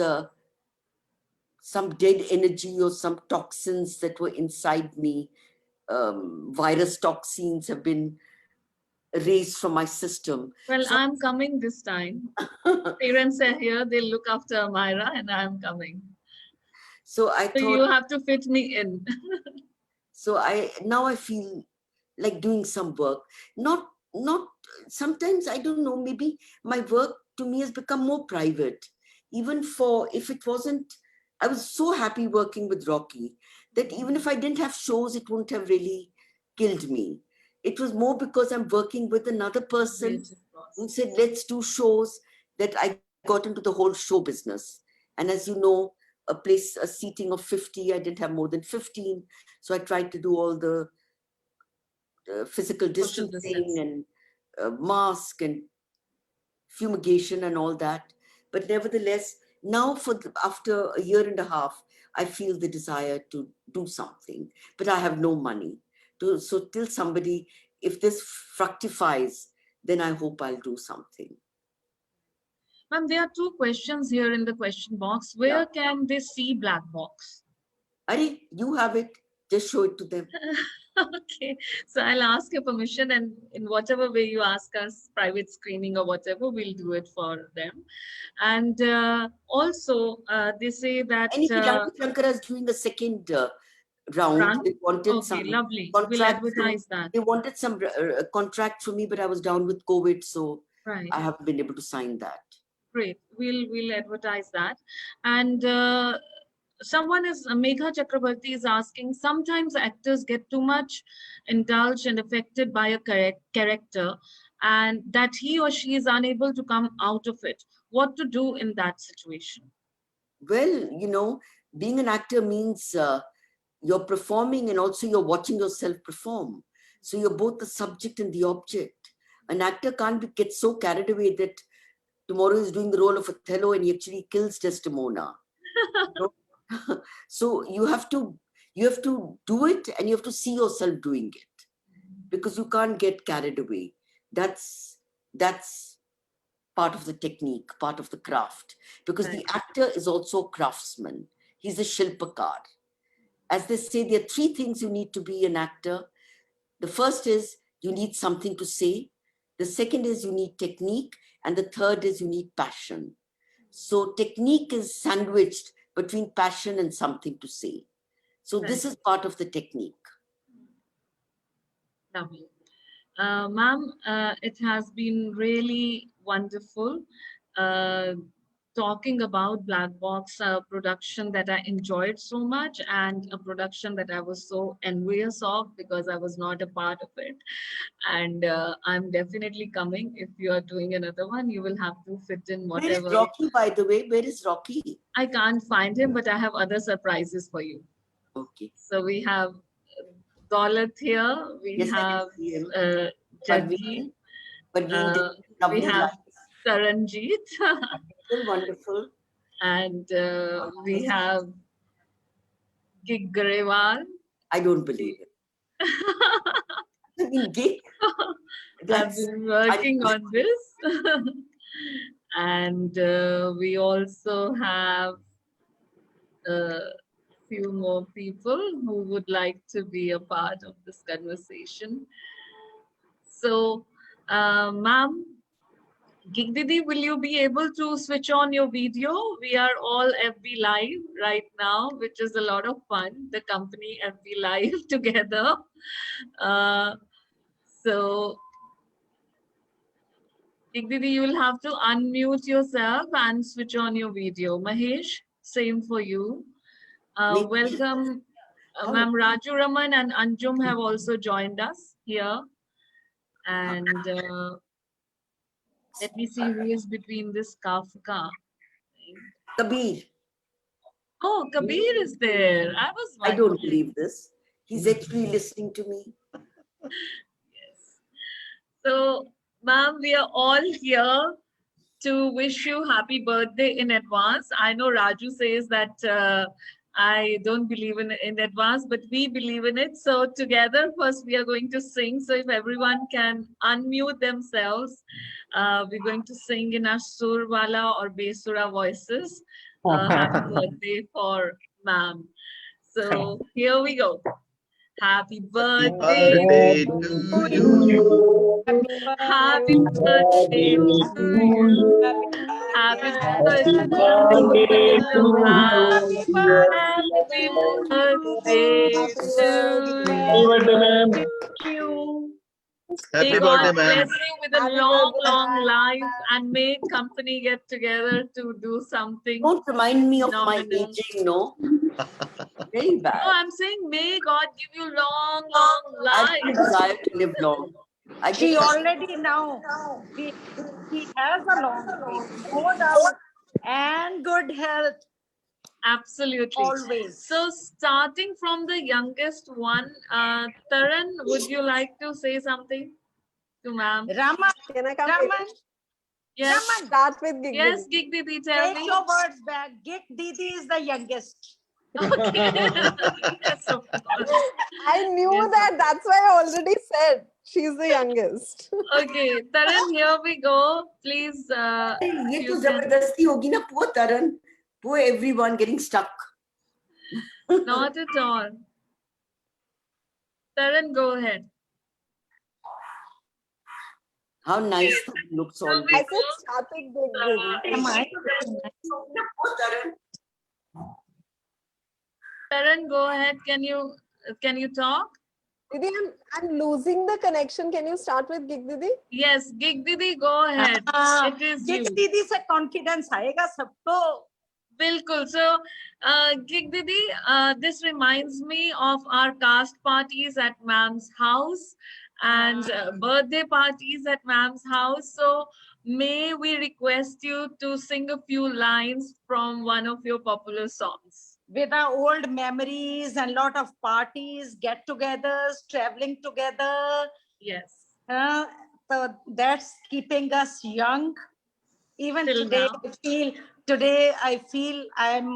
some dead energy or some toxins that were inside me. Virus toxins have been erased from my system. Well, So, I'm coming this time. Parents are here, they'll look after Amira, and I'm coming. so I So you thought, have to fit me in. so now I feel like doing some work. Not sometimes, I don't know, maybe my work to me has become more private. Even for, if it wasn't, I was so happy working with Rocky that even if I didn't have shows, it wouldn't have really killed me. It was more because I'm working with another person Creative who process. said, let's do shows, that I got into the whole show business. And as you know, a seating of 50, I didn't have more than 15. So I tried to do all the physical Social distancing distance. and mask and fumigation and all that. But nevertheless, now after a year and a half, I feel the desire to do something, but I have no money. So till somebody, if this fructifies, then I hope I'll do something. Ma'am, there are two questions here in the question box. Yeah. Where can they see Black Box? Are you have it? Just show it to them. Okay, so I'll ask your permission, and in whatever way you ask us, private screening or whatever, we'll do it for them. And also, they say that Anyway, Ranjit Shankara is doing a second round. run. They wanted Okay, some lovely. We'll contract from, advertise that. they wanted some contract for me, but I was down with COVID, so Right. I haven't been able to sign that. Great. We'll advertise that. And someone is Megha Chakrabarti is asking. Sometimes actors get too much indulged and affected by a character, and that he or she is unable to come out of it. What to do in that situation? Well, being an actor means you're performing and also you're watching yourself perform. So you're both the subject and the object. An actor can't get so carried away that tomorrow he's doing the role of Othello and he actually kills Desdemona. You know? So you have to do it and you have to see yourself doing it because you can't get carried away. That's part of the technique, part of the craft, because Right. the actor is also a craftsman. He's a shilpakar. As they say, there are three things you need to be an actor. The first is you need something to say. The second is you need technique. And the third is you need passion. So technique is sandwiched between passion and something to say. So this is part of the technique. Lovely. Ma'am, it has been really wonderful talking about Black Box, a production that I enjoyed so much and a production that I was so envious of because I was not a part of it. And I'm definitely coming. If you are doing another one, you will have to fit in whatever. Where is Rocky, by the way? Where is Rocky? I can't find him, but I have other surprises for you. Okay. So we have Daulat here. We have Jaggi. We have Taranjeet. Wonderful. And we have Gig Grewal. I don't believe it. I mean, Gig? I've been working on this. And we also have a few more people who would like to be a part of this conversation. So, ma'am, Gig Didi, will you be able to switch on your video? We are all FB Live right now, which is a lot of fun. The company FB Live together. So, Gig Didi, you will have to unmute yourself and switch on your video. Mahesh, same for you. Welcome. Ma'am Raju Raman and Anjum have also joined us here. And let me see who is between this Kafka. Kabir. Oh, Kabir is there. I don't believe this. He's actually listening to me. Yes. So, ma'am, we are all here to wish you happy birthday in advance. I know Raju says that I don't believe in advance, but we believe in it. So together, first we are going to sing. So if everyone can unmute themselves, we're going to sing in our Surwala or Besura voices. Happy birthday for ma'am. So here we go. Happy birthday to you. Happy birthday to you. Happy birthday to ma'am. Happy birthday to you. May God bless you with a long, long life and may company get together to do something. Don't remind me of my aging, no? Very bad. No, I'm saying may God give you long, long life. I desire to live long. She already now, she has a long life, no doubt, and good health. Absolutely. Always. So starting from the youngest one, Taran, would you like to say something to ma'am? Raman, can I come? Raman. Yes. Raman. Start with Gig Yes, Didi. Gig Didi, tell me. Take your words back. Gig Didi is the youngest. Okay. Yes, of course. I knew that. That's why I already said she's the youngest. Okay, Taran, here we go. Please. ये तो जबरदस्ती होगी ना, poor Taran, poor everyone getting stuck. Not at all. Taran, go ahead. How nice that looks always. I said start with Gig Didi. Taran, go ahead. Can you talk? Didi, I'm losing the connection. Can you start with Gig Didi? Yes, Gig Didi, go ahead. It is Gig you. Didi se confidence आएगा सबको. Bilkul. So, Gig Didi, this reminds me of our caste parties at ma'am's house and birthday parties at ma'am's house. So, may we request you to sing a few lines from one of your popular songs? With our old memories and lot of parties, get-togethers, traveling together. Yes. So that's keeping us young. Even Till today, now. I feel I'm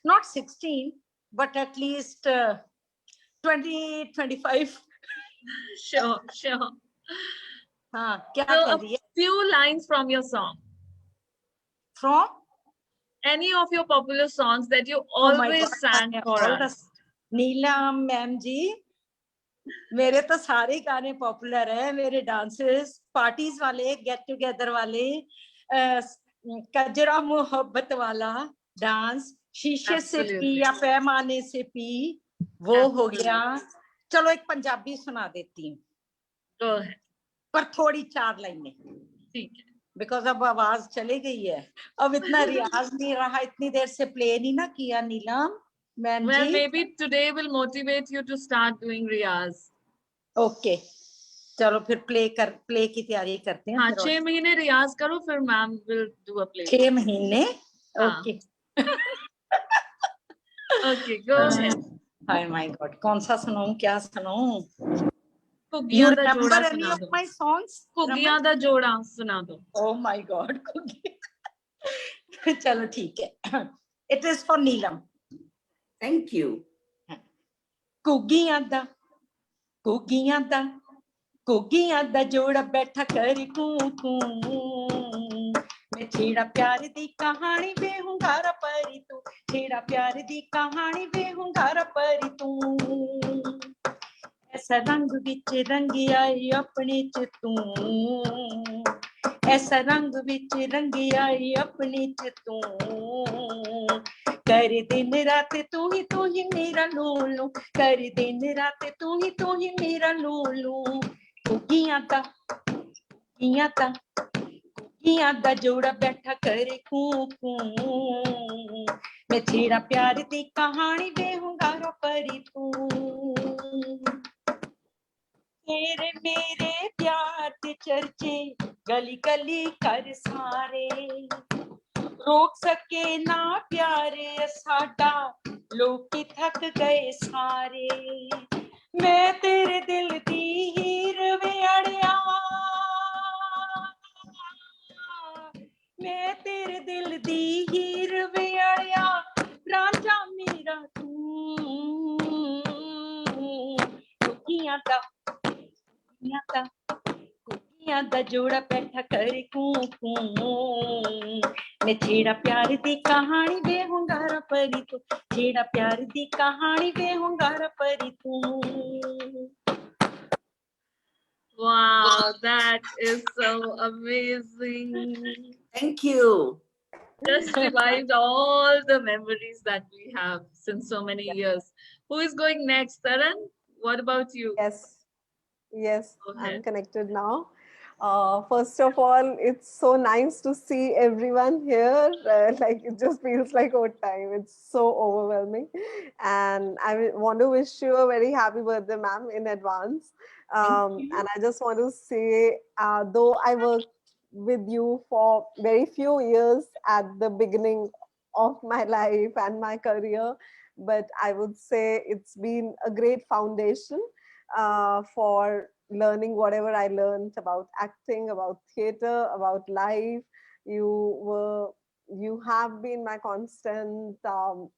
not 16, but at least 20, 25. Sure. So a few lines from your song. From? Any of your popular songs that you always sang for us. Neelam, ma'am ji. मेरे तो सारे गाने popular है, मेरे dances, parties वाले, get together वाले, कजरा मोहब्बत वाला डांस, शीशे से पी या पैमाने से पी, वो हो गया। चलो एक पंजाबी सुना देती हूँ, पर थोड़ी 4 लाइनें, ठीक है। बिकॉज अब आवाज चली गई है, अब इतना रियाज नहीं रहा, इतनी देर से प्ले नहीं ना किया नीलम मैम Well, जी। maybe today will motivate you to start doing riyaz. Okay चलो फिर प्ले की तैयारी करते हैं। हाँ, 6 महीने रियाज करो, फिर ma'am will do a play. 6 महीने, हाँ. Okay. Okay, go ahead. Hi my God, कौन सा सुनाऊं, क्या सुनाऊं? You कुगियां दा remember जोड़ा any सुना of दो। my songs? कुगियां दा जोड़ा सुना दो। Oh my God, चलो ठीक है। It is for Neelam. Thank you. कुगियां दा जोड़ा बैठा कर कूं कूं, मैं छेड़ा प्यार दी कहानी वे हुंगारा परी तू, छेड़ा प्यार दी कहानी वे हुंगारा परी तू, ऐसा रंग विच रंगी आई अपने च तू, ऐसा रंग विच रंगी आई अपने च तू, कर दिन रात तू ही मेरा लोलू, कर दिन रात तू ही मेरा लोलू, कुगियां दा जोड़ा बैठा करे कूं कूं, मैं छेड़ा प्यार दी कहानी वे हुंगारा परी तू, तेरे मेरे प्यार दे चर्चे गली गली कर सारे, रोक सके ना प्यारे साडा, लोग थक गए सारे, मैं तेरे दिल दी हीर वे अड़िया, मैं तेरे दिल दी हीर वे अड़िया, रांझा मेरा तू, कुगियां दा जोड़ा बैठा करे कूं कूं, मैं छेड़ा प्यार दी कहानी वे हुंगारा परी तू, छेड़ा प्यार दी कहानी वे हुंगारा परी तू। Wow, that is so amazing. Thank you. Just revived all the memories that we have since so many years. Who is going next, Taran? What about you? Yes, Go I'm ahead. connected now. First of all, it's so nice to see everyone here. Like it just feels like old time. It's so overwhelming, and I want to wish you a very happy birthday, ma'am, in advance. And I just want to say, though I worked with you for very few years at the beginning of my life and my career, but I would say it's been a great foundation for learning whatever I learned about acting, about theater, about life. You have been my constant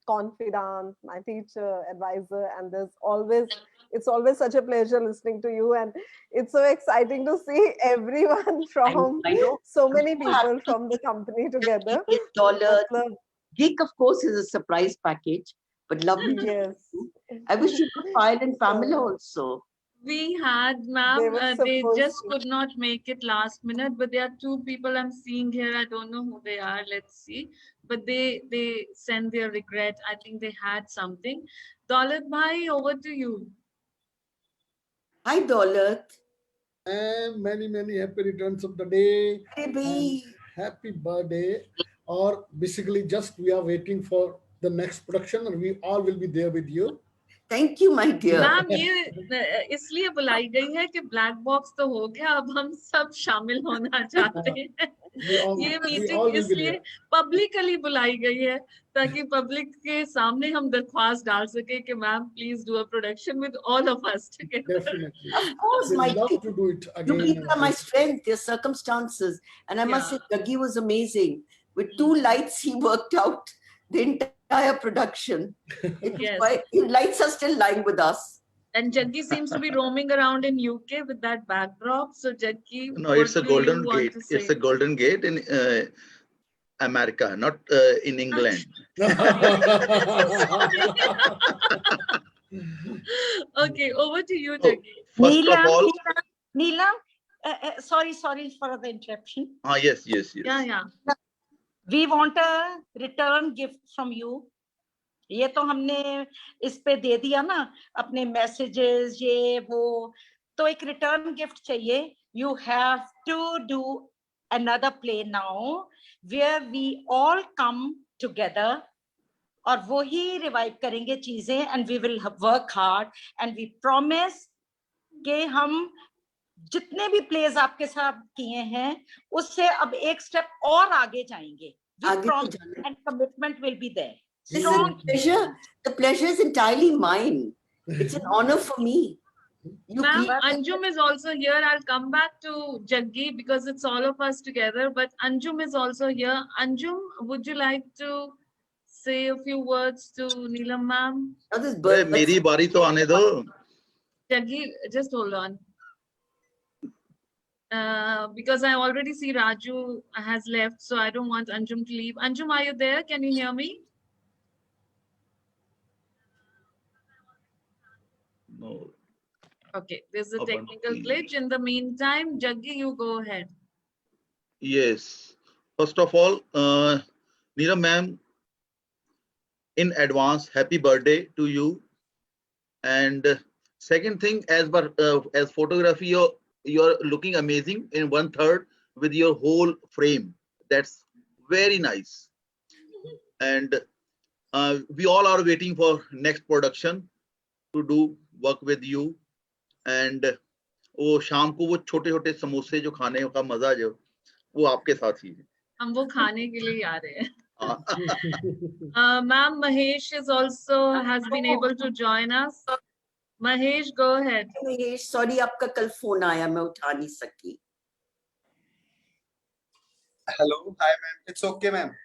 confidant, my teacher, advisor, and it's always such a pleasure listening to you, and it's so exciting to see everyone from I know. so many people from the company together. $8 gig, of course, is a surprise package, but lovely to Yes. see you. I wish you could file in Pamela also. We had, ma'am, They were they supposed just to. could not make it last minute, but there are 2 people I'm seeing here. I don't know who they are. Let's see. But they send their regret. I think they had something. Daulat bhai, over to you. Hi, Daulat. And many happy returns of the day. Baby. Happy birthday. Or basically just we are waiting for the next production and we all will be there with you. Thank you, my dear. Ma'am ये इसलिए बुलाई गई है कि black box तो हो गया, अब हम सब शामिल होना चाहते हैं। ये मीटिंग इसलिए पब्लिकली बुलाई गई है ताकि पब्लिक के सामने हम दरख्वास्त डाल सके कि ma'am please do a production with all of us together. Definitely. Of course, We my love dear. to do it again. You people are my strength, your circumstances. And I must say, Jaggi was amazing. With 2 lights, he worked out the entire production. It was quite, lights are still lying with us. And Jaggi seems to be roaming around in UK with that backdrop. So Jaggi, no, it's a golden gate. It's a golden gate in America, not in England. Okay, over to you, Oh, Jackie. first of all, Neelam, sorry for the interruption. yes. Yeah. We want a return gift from you. ये तो हमने इस पे दे दिया ना अपने messages ये वो, तो एक रिटर्न गिफ्ट चाहिए. You have to do another play now where we all come together और वो ही रिवाइव करेंगे चीजें, and we will work hard and we promise कि हम जितने भी प्लेस आपके साथ किए हैं उससे अब एक स्टेप और आगे जाएंगे. And commitment will be there. Listen, the pleasure is entirely mine. It's an honor for me. Ma'am, Anjum is also here. I'll come back to Jaggi because it's all of us together, but Anjum is also here. Anjum, would you like to say a few words to Neelam ma'am? मेरी बारी तो आने दो. Jaggi, just hold on. Because I already see Raju has left, so I don't want Anjum to leave. Anjum, are you there? Can you hear me? No. Okay, there's a technical glitch. In the meantime, Jaggi, you go ahead. Yes. First of all, Neelam ma'am, in advance, happy birthday to you. And second thing, as photography, you're looking amazing in 1/3 with your whole frame. That's very nice. And we all are waiting for next production to do work with you. And वो शाम को वो छोटे छोटे समोसे जो खाने का मजा जो वो आपके साथ ही है. हम वो खाने के लिए आ रहे हैं. Ma'am, Mahesh is also has been able to join us. Mahesh, go ahead. Mahesh, sorry, आपका कल फोन आया, मैं उठा नहीं सकी. Hello, hi ma'am. It's okay, ma'am.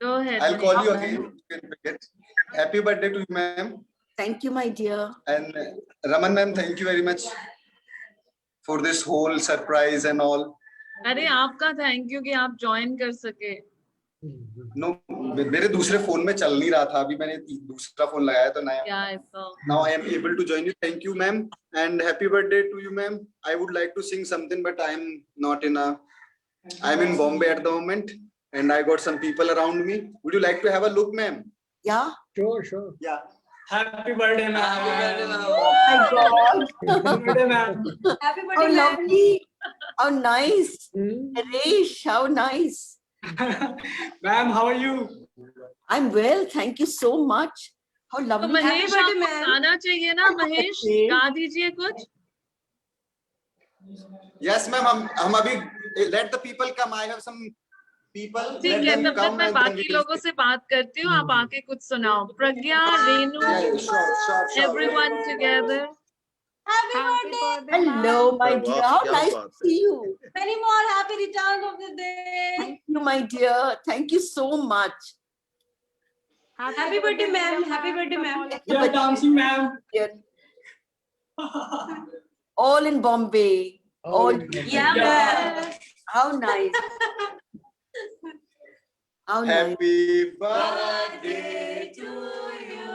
Go ahead. I'll call you again. You can pick it. Happy birthday to you, ma'am. Thank you, my dear. And Raman ma'am, thank you very much for this whole surprise and all. अरे आपका thank you कि आप join कर सके. No, मेरे दूसरे phone में चल नहीं रहा था, अभी मैंने दूसरा फोन लगाया तो नया. Yeah, I saw. Now I am able to join you. Thank you, ma'am, and happy birthday to you, ma'am. I would like to sing something, but I'm not in a. I'm in Bombay at the moment, and I got some people around me. Would you like to have a look, ma'am? Yeah. Sure. Yeah. Happy birthday, ma'am. Oh my God. Happy birthday, ma'am. Happy birthday, how lovely. How nice. Naresh, how nice. Ma'am, how are you? I'm well. Thank you so much. How lovely. तो महेश आपको गाना चाहिए ना? महेश गा दीजिए कुछ. Yes, ma'am. हम अभी let the people come. I have some people. ठीक है, तब तक मैं बाकी लोगों से बात करती हूँ. आप आके कुछ सुनाओ. प्रज्ञा, Renu, everyone together. Happy birthday. Hello, my dear. How nice to see you. Many more happy returns of the day. Thank you, my dear. Thank you so much. Happy birthday, ma'am. Happy birthday, ma'am. We are dancing, ma'am. All in Bombay. All. Yeah, ma'am. How nice. How nice. Happy birthday to you.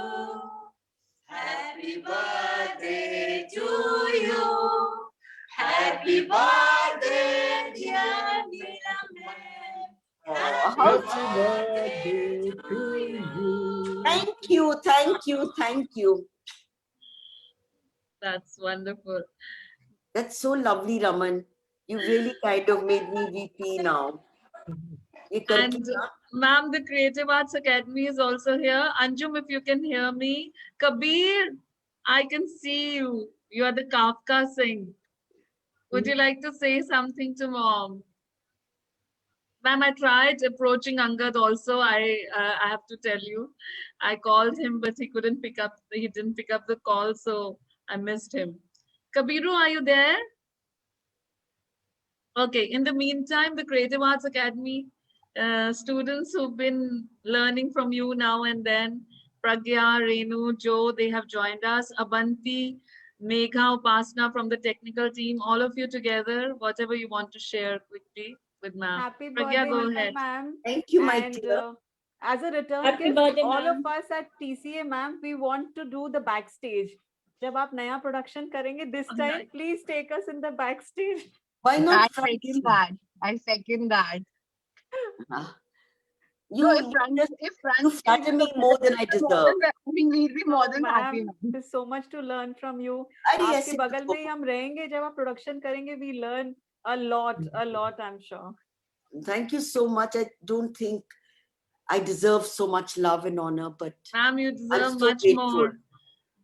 Happy birthday to you. Happy birthday, dear Neelam ma'am. Happy birthday to you. Thank you. That's wonderful. That's so lovely, Raman. You really kind of made me VP now. And ma'am, the Creative Arts Academy is also here. Anjum, if you can hear me. Kabir, I can see you. You are the Kafka Singh. Would you like to say something to mom? Ma'am, I tried approaching Angad also. I have to tell you. I called him, but he couldn't pick up. He didn't pick up the call, so I missed him. Kabiru, are you there? Okay, in the meantime, the Creative Arts Academy students who've been learning from you now and then, Pragya, Renu, Joe, they have joined us. Abanti, Megha, Upasna from the technical team, all of you together, whatever you want to share quickly with ma'am. Happy Pragya, birthday, go ahead. ma'am. Thank you, my dear. As a return Happy gift, birthday, all ma'am. of us at TCA, ma'am, we want to do the backstage. जब आप नया production करेंगे, this time, Nice. please take us in the backstage. Why I not second front? that. I second that. Uh, No, You, you if you front flatter me more than I deserve. we'll be more No, than happy. ma'am, there's so much to learn from you. अरे आपके ऐसे बगल में ही हम रहेंगे जब आप production करेंगे. We learn a lot, I'm sure. Thank you so much. I don't think I deserve so much love and honor, but Ma'am, you I'm deserve so much grateful. more. I'm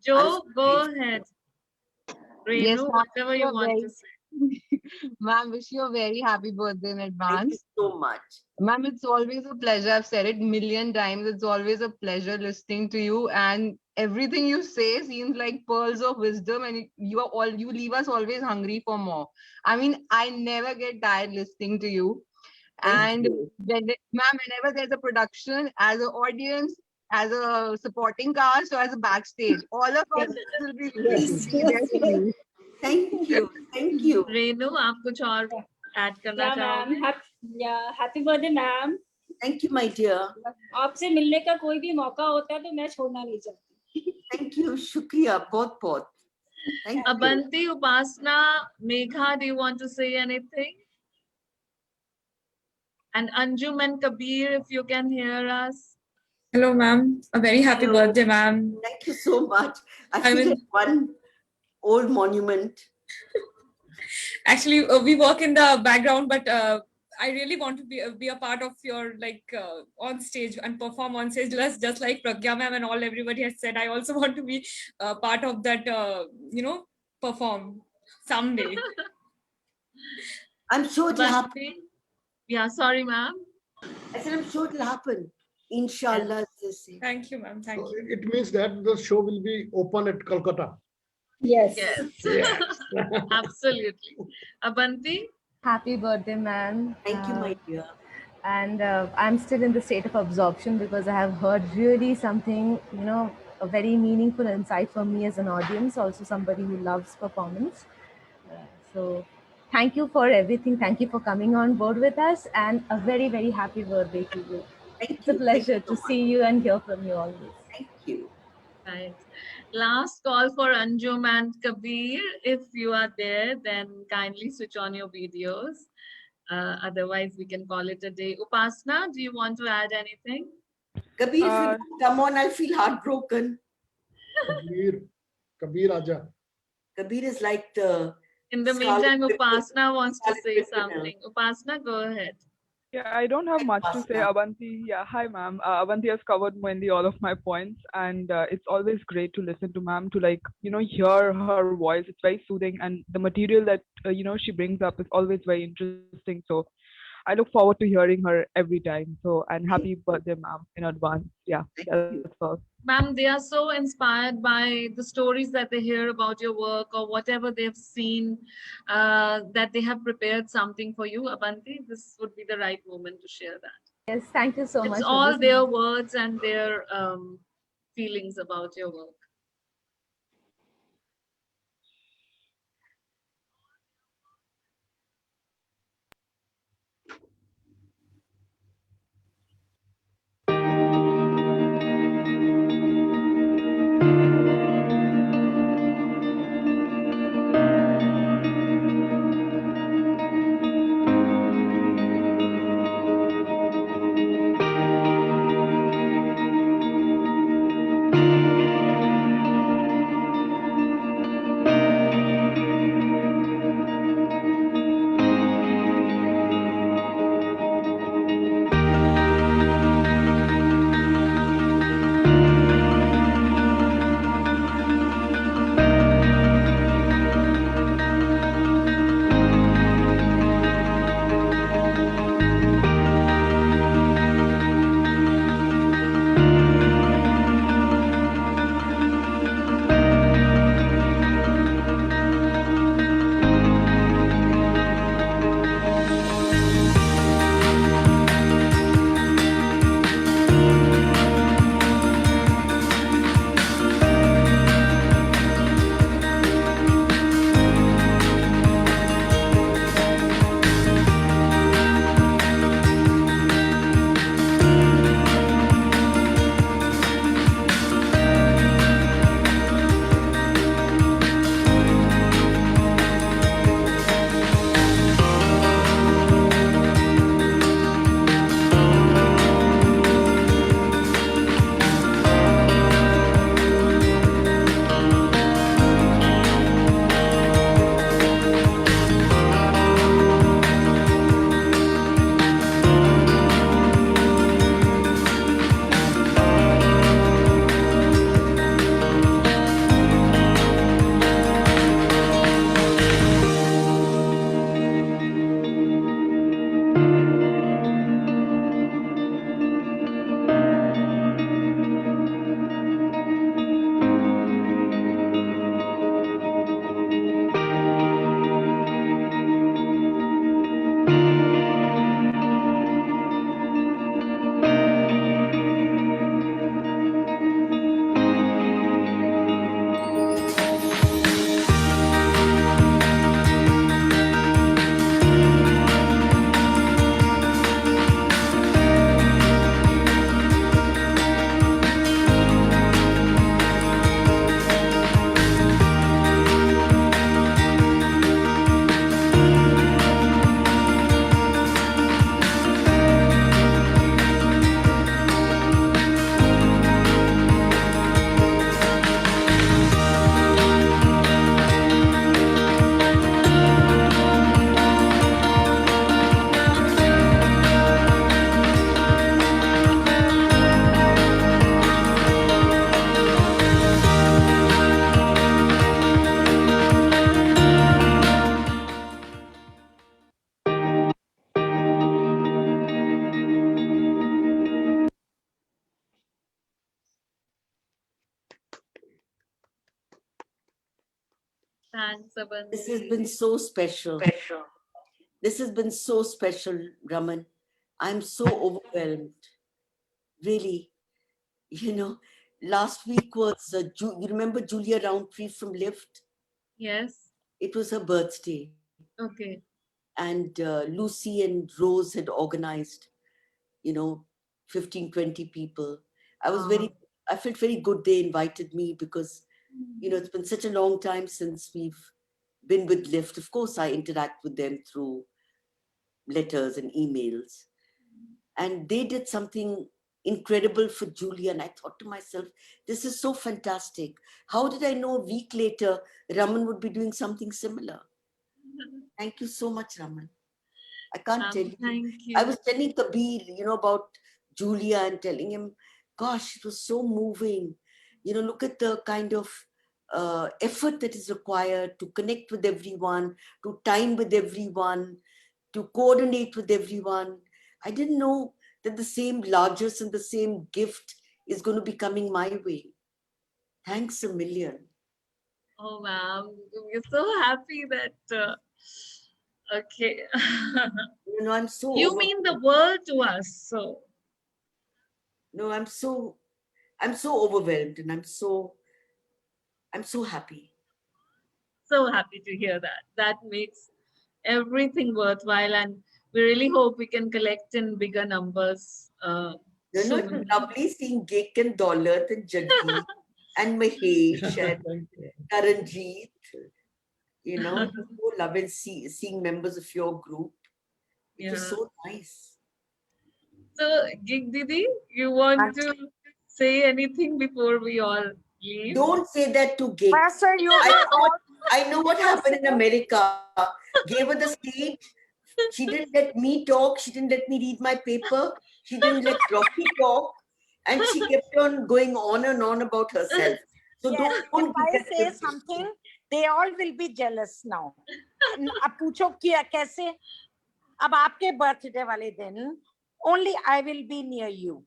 Joe, so go grateful. ahead. Yes, Renu, ma'am, whatever you you're want to very- say. Ma'am, wish you a very happy birthday in Thank you advance. so much. Ma'am, it's always a pleasure. I've said it million times. It's always a pleasure listening to you, and everything you say seems like pearls of wisdom, and you leave us always hungry for more. I mean, I never get tired listening to you. Thank And you. ma'am, whenever there's a production, as an audience, as a supporting cast, or as a backstage, all of us will be ready to be there for you. Thank you. Thank you. Renu, आप कुछ और add करना Yeah, चाहोगे? ma'am. Yeah, happy birthday, ma'am. Thank you, my dear. आपसे मिलने का कोई भी मौका होता है तो मैं छोड़ना नहीं चाहती. Thank you. Shukriya. बहुत बहुत. Thank you. Abanti, Upasna, Megha, do you want to say anything? And Anjum and Kabir, if you can hear us. Hello, ma'am. A very happy Hello. birthday, ma'am. Thank you so much. I I feel mean- like one old monument. Actually, we work in the background, but I really want to be a part of your on stage and perform on stage. Just like Pragya ma'am and everybody has said, I also want to be part of that. Perform someday. I'm sure it'll happen. Abanti? Yeah, sorry, ma'am. I said, I'm sure it'll happen. Inshallah, as they say. Thank you, ma'am. Thank So you. it means that the show will be open at Calcutta. Yes. Yes. Yes. Absolutely. Abanti? Happy birthday, ma'am. Thank you, my dear. And I'm still in the state of absorption because I have heard really something, a very meaningful insight for me as an audience, also somebody who loves performance. So thank you for everything. Thank you for coming on board with us, and a very, very happy birthday to you. Thank It's you. a pleasure Thank you to so see much. you and hear from you always. Thank you. Right. Last call for Anjum and Kabir. If you are there, then kindly switch on your videos. Otherwise, we can call it a day. Upasna, do you want to add anything? Kabir, if you don't come on, I'll feel heartbroken. Kabir Aja. Kabir is like the In the Scarlet meantime, Pimpernel. Upasna wants to Scarlet say Pimpernel. something. Upasna, go ahead. Yeah, I don't have much to say. Upasna. Avanti, yeah, hi, ma'am. Avanti has covered mainly all of my points, and it's always great to listen to ma'am, to hear her voice. It's very soothing, and the material that she brings up is always very interesting. So I look forward to hearing her every time. So, and happy birthday, ma'am, in advance. Yeah, that's all. Ma'am, they are so inspired by the stories that they hear about your work or whatever they've seen, that they have prepared something for you. Abanti, this would be the right moment to share that. Yes, thank you so much. It's for all this. their words and their feelings about your work. Thanks, Avanti. This has been so special. This has been so special, Raman. I'm so overwhelmed. Really, you know, last week was, you remember Julia Roundtree from Lift? Yes. It was her birthday. Okay. And Lucy and Rose had organized, 15, 20 people. I felt very good they invited me because, it's been such a long time since we've been with Lyft. Of course, I interact with them through letters and emails. And they did something incredible for Julia. And I thought to myself, this is so fantastic. How did I know a week later Raman would be doing something similar? Thank you so much, Raman. I can't tell you. Thank you. I was telling Kabir, about Julia and telling him, gosh, it was so moving. Look at the kind of effort that is required to connect with everyone, to time with everyone, to coordinate with everyone. I didn't know that the same largesse and the same gift is going to be coming my way. Thanks a million. Oh, ma'am, we're so happy that, okay. I'm so You mean the world to us, so. No, I'm so overwhelmed and I'm so happy. So happy to hear that. That makes everything worthwhile, and we really hope we can collect in bigger numbers. It was lovely seeing Gek and Daulat and Jaggi and Mahesh and Karanjeet. It was so lovely seeing members of your group. It was so nice. So, Gig Didi, you want to say anything before we all leave? Don't say that to Gig. I know what happened in America. Gave her the stage. She didn't let me talk. She didn't let me read my paper. She didn't let Rocky talk. And she kept on going on and on about herself. So Yes, don't if I say something, they all will be jealous now. अब पूछो क्या कैसे? अब आपके birthday वाले दिन, only I will be near you.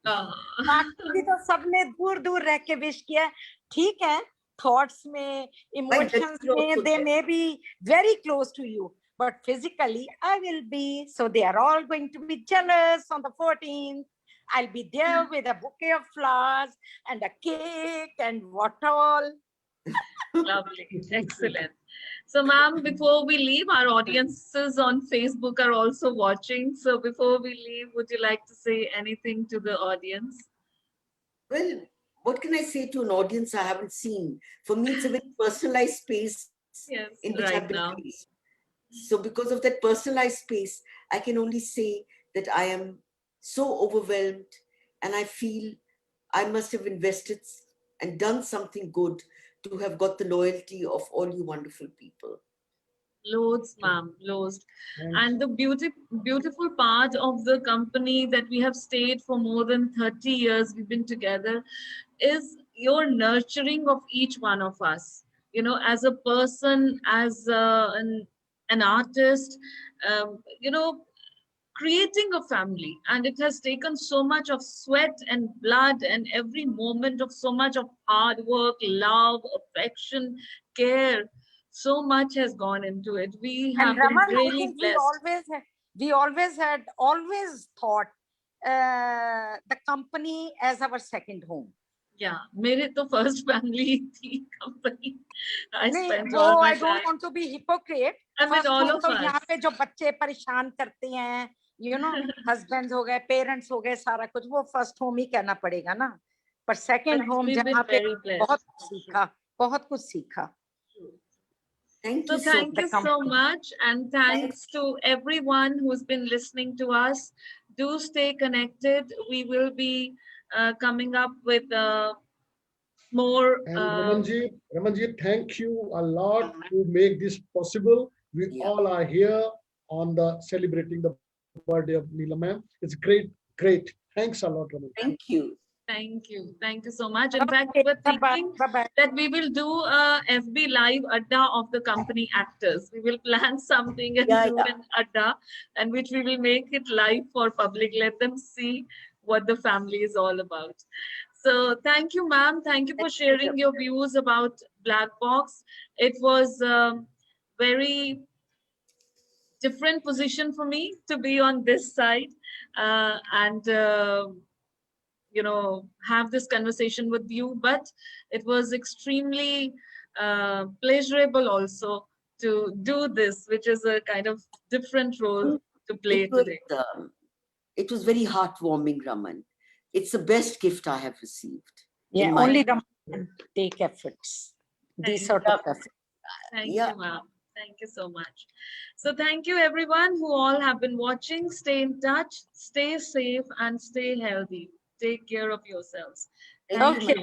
बाकी भी तो सबने दूर दूर रह के wish किया. ठीक है, thoughts में, emotions में, they may be very close to you. But physically, I will be. So they are all going to be jealous on the 14th. I'll be there with a bouquet of flowers and a cake and what all. Lovely. Excellent. So, ma'am, before we leave, our audiences on Facebook are also watching. So before we leave, would you like to say anything to the audience? Well, what can I say to an audience I haven't seen? For me, it's a very personalized space in which I've been placed. So because of that personalized space, I can only say that I am so overwhelmed and I feel I must have invested and done something good to have got the loyalty of all you wonderful people. Loads, ma'am, loads. And the beautiful part of the company that we have stayed for more than 30 years, we've been together, is your nurturing of each one of us. As a person, as an artist, creating a family. And it has taken so much of sweat and blood and every moment of so much of hard work, love, affection, care. So much has gone into it. We have been really blessed. We always thought the company as our second home. Yeah, मेरे तो first family थी company. I don't want to be hypocrite. I mean, all of us. यहाँ पे जो बच्चे परेशान करते हैं, husbands हो गए, parents हो गए, सारा कुछ वो first home ही कहना पड़ेगा ना. पर second home जहाँ पे बहुत कुछ सीखा. Thank you so much, and thanks to everyone who's been listening to us. Do stay connected. We will be coming up with more. And Ramanjit, thank you a lot to make this possible. We all are here on the celebrating the birthday of Neelam ma'am. It's great. Thanks a lot, Ramanjit. Thank you. Thank you so much. In fact, we were thinking that we will do a FB live adda of the company actors. We will plan something and do an adda, and which we will make it live for public. Let them see what the family is all about. So thank you, ma'am. Thank you for sharing your views about Black Box. It was very different position for me to be on this side and you know, have this conversation with you, but it was extremely pleasurable also to do this, which is a kind of different role to play today. It was very heartwarming, Raman. It's the best gift I have received. Yeah, only Raman can take efforts. These sort of efforts. Thank you, ma'am. Thank you so much. So thank you everyone who all have been watching. Stay in touch, stay safe and stay healthy. Take care of yourselves. Thank you.